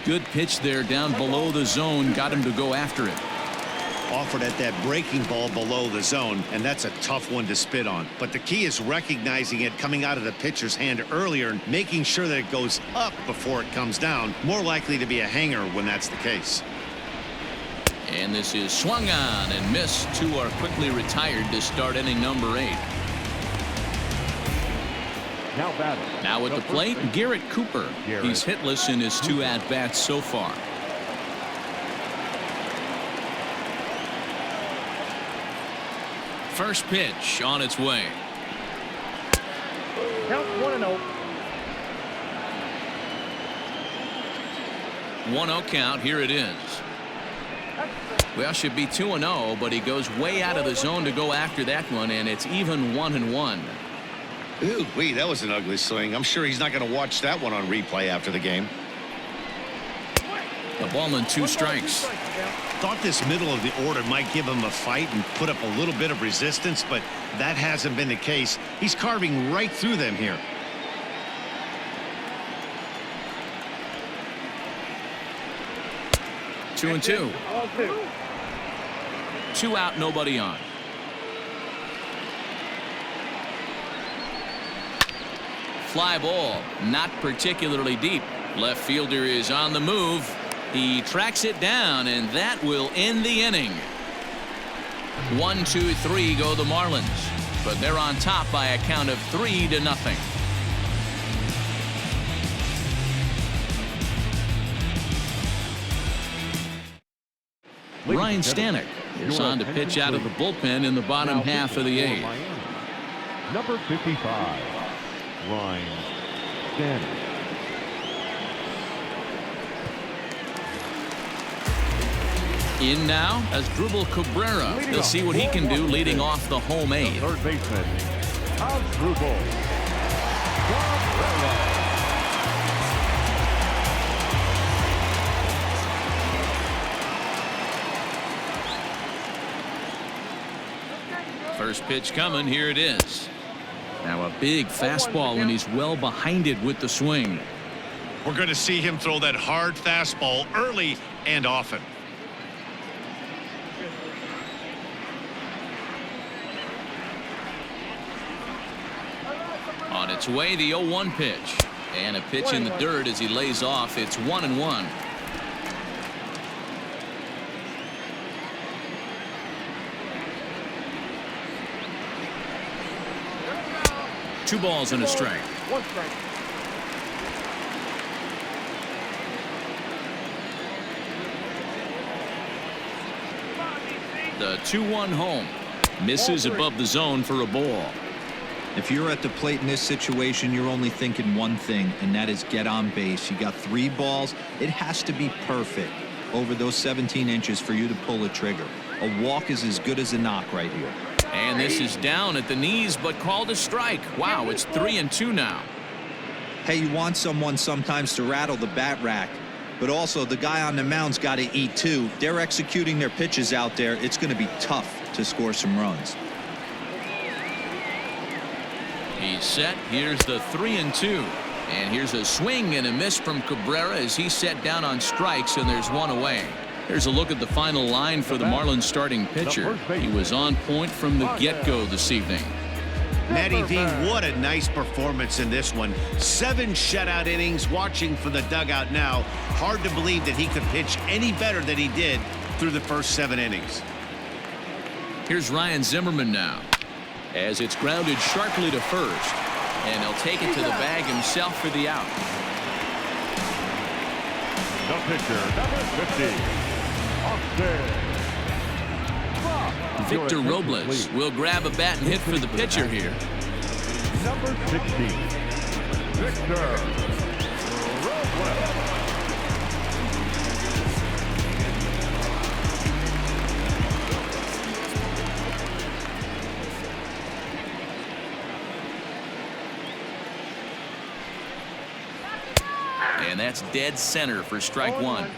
Good pitch there down below the zone. Got him to go after it. Offered at that breaking ball below the zone, and that's a tough one to spit on. But the key is recognizing it coming out of the pitcher's hand earlier and making sure that it goes up before it comes down. More likely to be a hanger when that's the case. And this is swung on and missed. 2 are quickly retired to start inning number 8. Now batting. Now at the plate, Garrett Cooper. He's hitless in his 2 at-bats so far. First pitch on its way. Count 1-0. 1-0 count. Here it is. Well, should be 2-0, but he goes way out of the zone to go after that one, and it's even 1-1. Ooh, wait, that was an ugly swing. I'm sure he's not going to watch that one on replay after the game. The ball and 2 strikes. Thought this middle of the order might give him a fight and put up a little bit of resistance, but that hasn't been the case. He's carving right through them here. Two and 2. 2 out, nobody on. Fly ball, not particularly deep. Left fielder is on the move. He tracks it down, and that will end the inning. 1, 2, 3 go the Marlins. but they're on top by a count of 3-0. Ryan Stanek is on to pitch out of the bullpen in the bottom half of the 8th. Number 55, Ryan Stanek. In now as Drupal Cabrera. We'll see what he can do leading off the home 8th. Third baseman, Drupal Cabrera. First pitch coming. Here it is. Now a big fastball, and he's well behind it with the swing. We're going to see him throw that hard fastball early and often. On its way, the 0-1 pitch. And a pitch in the dirt as he lays off. It's 1-1. Two balls and a strike. One strike. The 2-1 home. Misses above the zone for a ball. If you're at the plate in this situation, you're only thinking one thing, and that is get on base. You got 3 balls. It has to be perfect over those 17 inches for you to pull a trigger. A walk is as good as a knock right here. And this is down at the knees, but called a strike. Wow, it's 3-2 now. Hey, you want someone sometimes to rattle the bat rack, but also the guy on the mound's got to eat too. They're executing their pitches out there. It's going to be tough to score some runs. He's set. Here's the 3-2. And here's a swing and a miss from Cabrera as he's set down on strikes, and there's one away. Here's a look at the final line for the Marlins starting pitcher. He was on point from the get-go this evening. Matty V, what a nice performance in this one. 7 shutout innings. Watching from the dugout now, hard to believe that he could pitch any better than he did through the first 7 innings. Here's Ryan Zimmerman now, as it's grounded sharply to first, and he'll take it to the bag himself for the out. The pitcher, number 50. Victor Robles will grab a bat and hit for the pitcher here. Number 60, Victor Robles. And that's dead center for strike 1.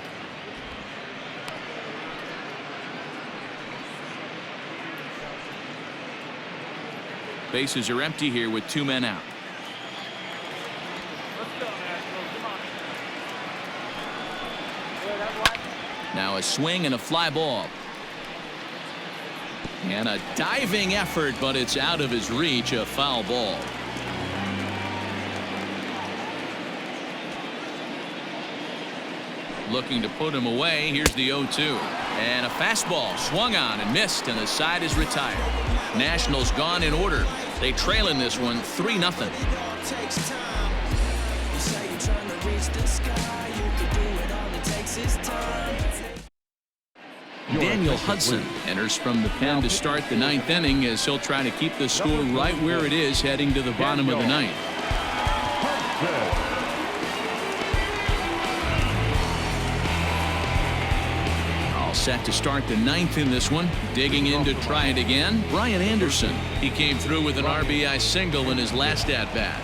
Bases are empty here with 2 men out. Now a swing and a fly ball. And a diving effort, but it's out of his reach, a foul ball. Looking to put him away. Here's the 0-2. And a fastball swung on and missed, and the side is retired. Nationals gone in order. They trail in this one 3-0. Daniel Hudson enters from the pen to start the 9th inning as he'll try to keep the score right where it is heading to the bottom of the 9th. Set to start the 9th in this one. Digging in to try it again, Brian Anderson. He came through with an RBI single in his last at-bat.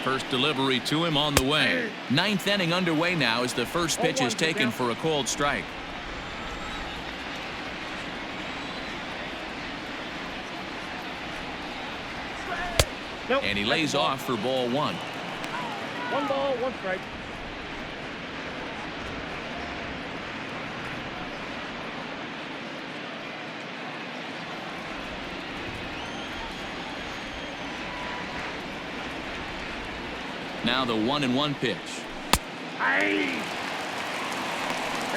First delivery to him on the way. 9th inning underway now as the first pitch is taken for a cold strike. And he lays off for ball 1. 1 ball, 1 strike. Now the 1-1 pitch. I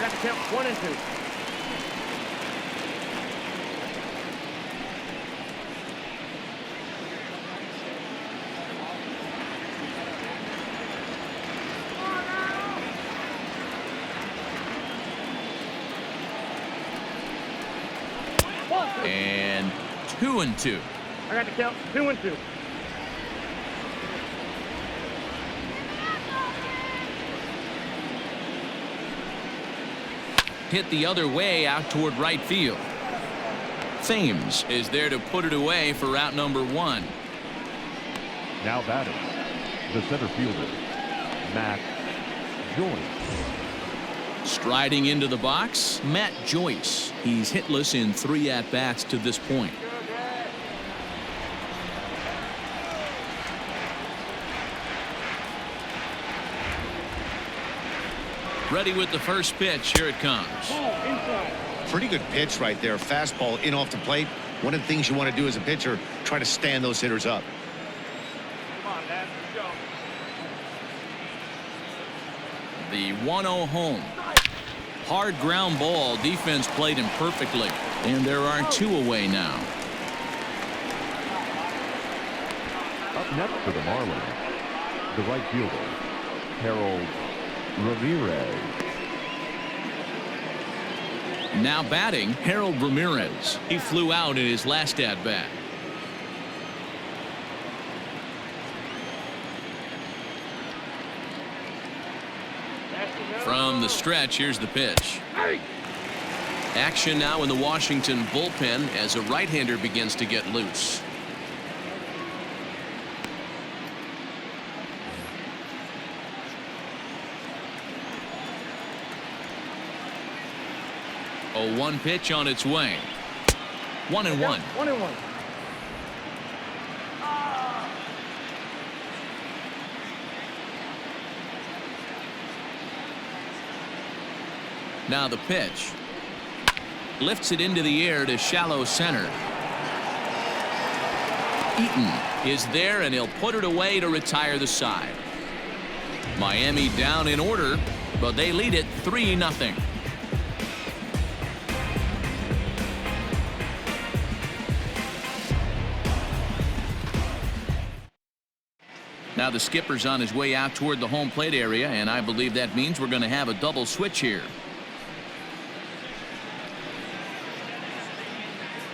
got to count 1 and 2. And 2-2. I got the count. 2-2. Hit the other way out toward right field. Thames is there to put it away for out number 1. Now batting, the center fielder, Matt Joyce. Striding into the box, Matt Joyce. He's hitless in 3 at-bats to this point. Ready with the first pitch. Here it comes. Pretty good pitch right there. Fastball in off the plate. One of the things you want to do as a pitcher, try to stand those hitters up. Come on, Dad. Let's go. The 1-0 home. Hard ground ball. Defense played him perfectly. And there are 2 away now. Up next for the Marlins, the right fielder, Harold Ramirez. Now batting, Harold Ramirez. He flew out in his last at-bat. From the stretch, here's the pitch. Action now in the Washington bullpen as a right-hander begins to get loose. A 1 pitch on its way. 1-1. 1-1. Now the pitch. Lifts it into the air to shallow center. Eaton is there, and he'll put it away to retire the side. Miami down in order, but they lead it 3-0. Now the skipper's on his way out toward the home plate area, and I believe that means we're going to have a double switch here.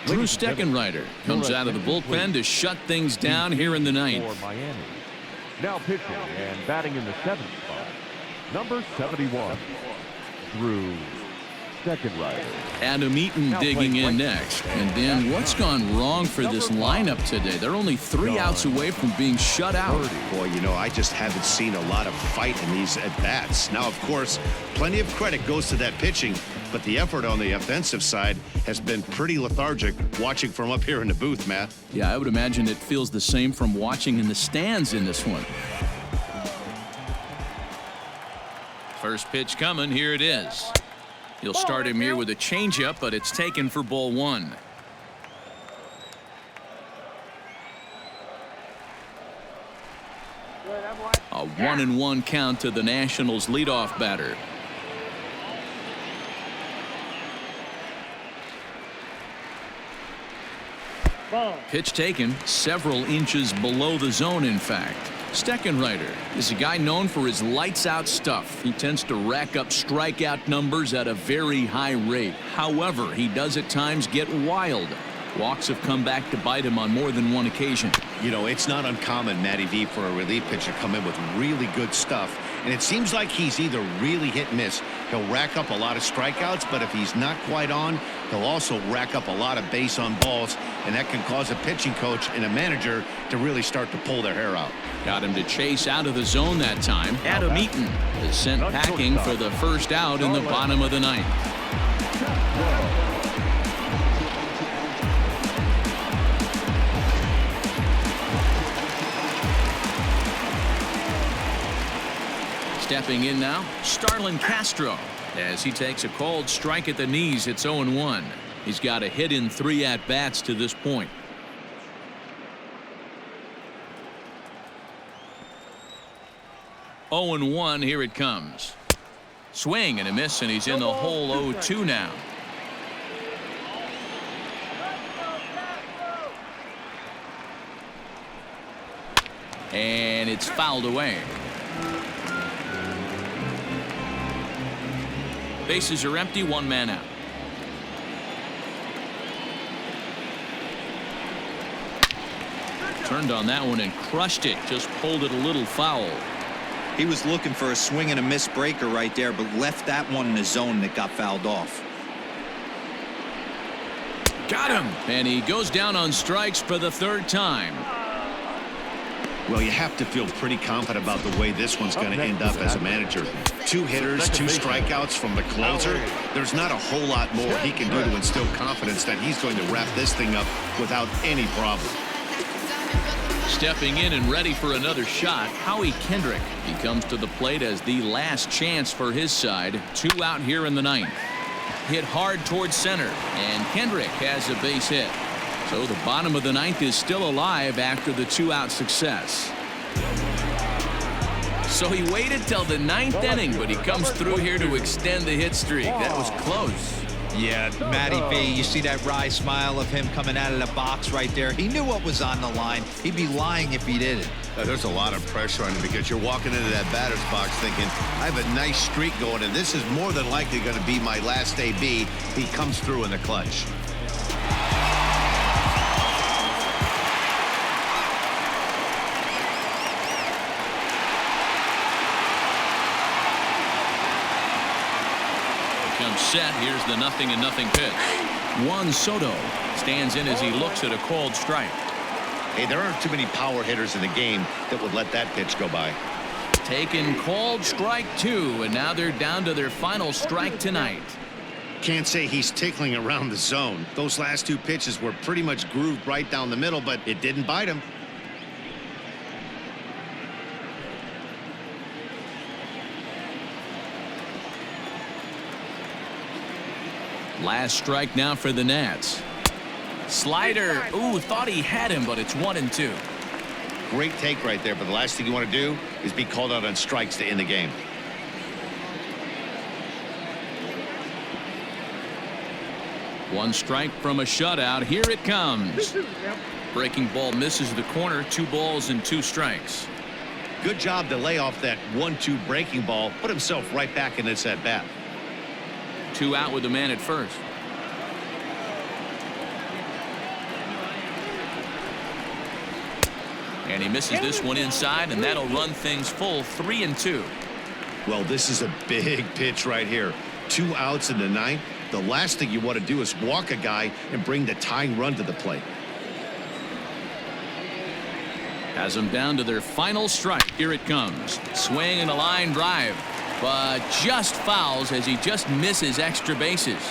Drew Steckenrider comes out of the bullpen to shut things down here in the 9th. For Miami. Now pitching and batting in the 7th spot, number 71, Drew Steckenrider. Adam Eaton digging in next. And then what's gone wrong for this lineup today? They're only 3 outs away from being shut out. Boy, you know, I just haven't seen a lot of fight in these at-bats. Now, of course, plenty of credit goes to that pitching, but the effort on the offensive side has been pretty lethargic watching from up here in the booth, Matt. Yeah, I would imagine it feels the same from watching in the stands in this one. First pitch coming. Here it is. He'll start him here with a changeup, but it's taken for ball 1. A 1-1 count to the Nationals leadoff batter. Pitch taken several inches below the zone, in fact. Steckenrider is a guy known for his lights-out stuff. He tends to rack up strikeout numbers at a very high rate. However, he does at times get wild. Walks have come back to bite him on more than one occasion. You know, it's not uncommon, Matty V, for a relief pitcher to come in with really good stuff. And it seems like he's either really hit and miss. He'll rack up a lot of strikeouts, but if he's not quite on, he'll also rack up a lot of base on balls. And that can cause a pitching coach and a manager to really start to pull their hair out. Got him to chase out of the zone that time. Adam Eaton is sent packing for the first out in the bottom of the 9th. Stepping in now, Starlin Castro, as he takes a called strike at the knees. It's 0-1. He's got a hit in 3 at-bats to this point. Oh, 0-1. Here it comes. Swing and a miss, and he's in the hole. 0-2 now. And it's fouled away. Bases are empty, 1 man out. Turned on that one and crushed it. Just pulled it a little foul. He was looking for a swing and a miss breaker right there, but left that one in the zone that got fouled off. Got him. And he goes down on strikes for the third time. Well, you have to feel pretty confident about the way this one's going to end up as a manager. 2 hitters, 2 strikeouts from the closer. There's not a whole lot more he can do to instill confidence that he's going to wrap this thing up without any problem. Stepping in and ready for another shot, Howie Kendrick. He comes to the plate as the last chance for his side. 2 out here in the 9th. Hit hard towards center, and Kendrick has a base hit. So the bottom of the 9th is still alive after the 2-out success. So he waited till the 9th inning, but he comes through here to extend the hit streak. That was close. Yeah, Matty B, you see that wry smile of him coming out of the box right there. He knew what was on the line. He'd be lying if he didn't. There's a lot of pressure on him because you're walking into that batter's box thinking, I have a nice streak going, and this is more than likely going to be my last AB. He comes through in the clutch. Comes set. Here's the 0-0 pitch. Juan Soto stands in as he looks at a called strike. Hey, there aren't too many power hitters in the game that would let that pitch go by. Taken called strike 2, and now they're down to their final strike tonight. Can't say he's tickling around the zone. Those last 2 pitches were pretty much grooved right down the middle, but it didn't bite him. Last strike now for the Nats. Slider. Ooh, thought he had him, but it's 1-2. Great take right there, but the last thing you want to do is be called out on strikes to end the game. One strike from a shutout. Here it comes. Breaking ball misses the corner. 2 balls and 2 strikes. Good job to lay off that 1-2 breaking ball. Put himself right back in this at bat. 2 out with the man at first. And he misses this one inside, and that'll run things full. 3-2. Well, this is a big pitch right here. 2 outs in the 9th. The last thing you want to do is walk a guy and bring the tying run to the plate. Has them down to their final strike. Here it comes. Swing and a line drive, but just fouls as he just misses extra bases.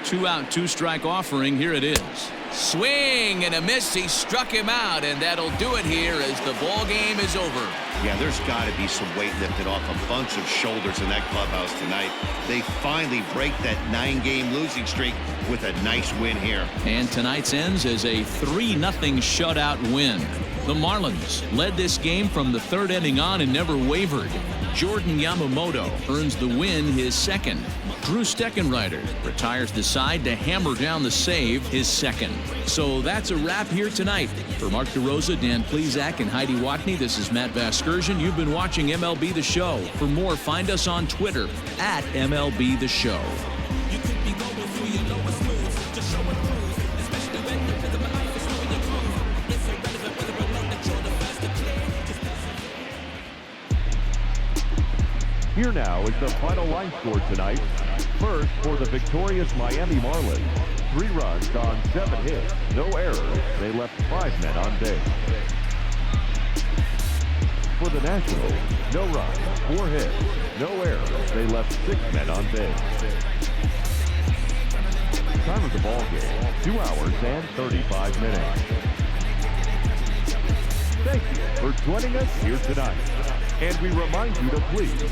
2 out, 2 strike offering. Here it is. Swing and a miss. He struck him out, and that'll do it here as the ball game is over. Yeah, there's got to be some weight lifted off a bunch of shoulders in that clubhouse tonight. They finally break that 9-game losing streak with a nice win here. And tonight's ends as a 3-0 shutout win. The Marlins led this game from the 3rd inning on and never wavered. Jordan Yamamoto earns the win, his 2nd. Drew Steckenrider retires the side to hammer down the save, his 2nd. So that's a wrap here tonight. For Mark DeRosa, Dan Plesac, and Heidi Watney, this is Matt Vasgersian. You've been watching MLB The Show. For more, find us on Twitter at MLB The Show. Here now is the final line score tonight. First, for the victorious Miami Marlins, 3 runs on 7 hits, no errors. They left 5 men on base. For the Nationals, no runs, 4 hits, no errors. They left 6 men on base. Time of the ball game, 2 hours and 35 minutes. Thank you for joining us here tonight. And we remind you to please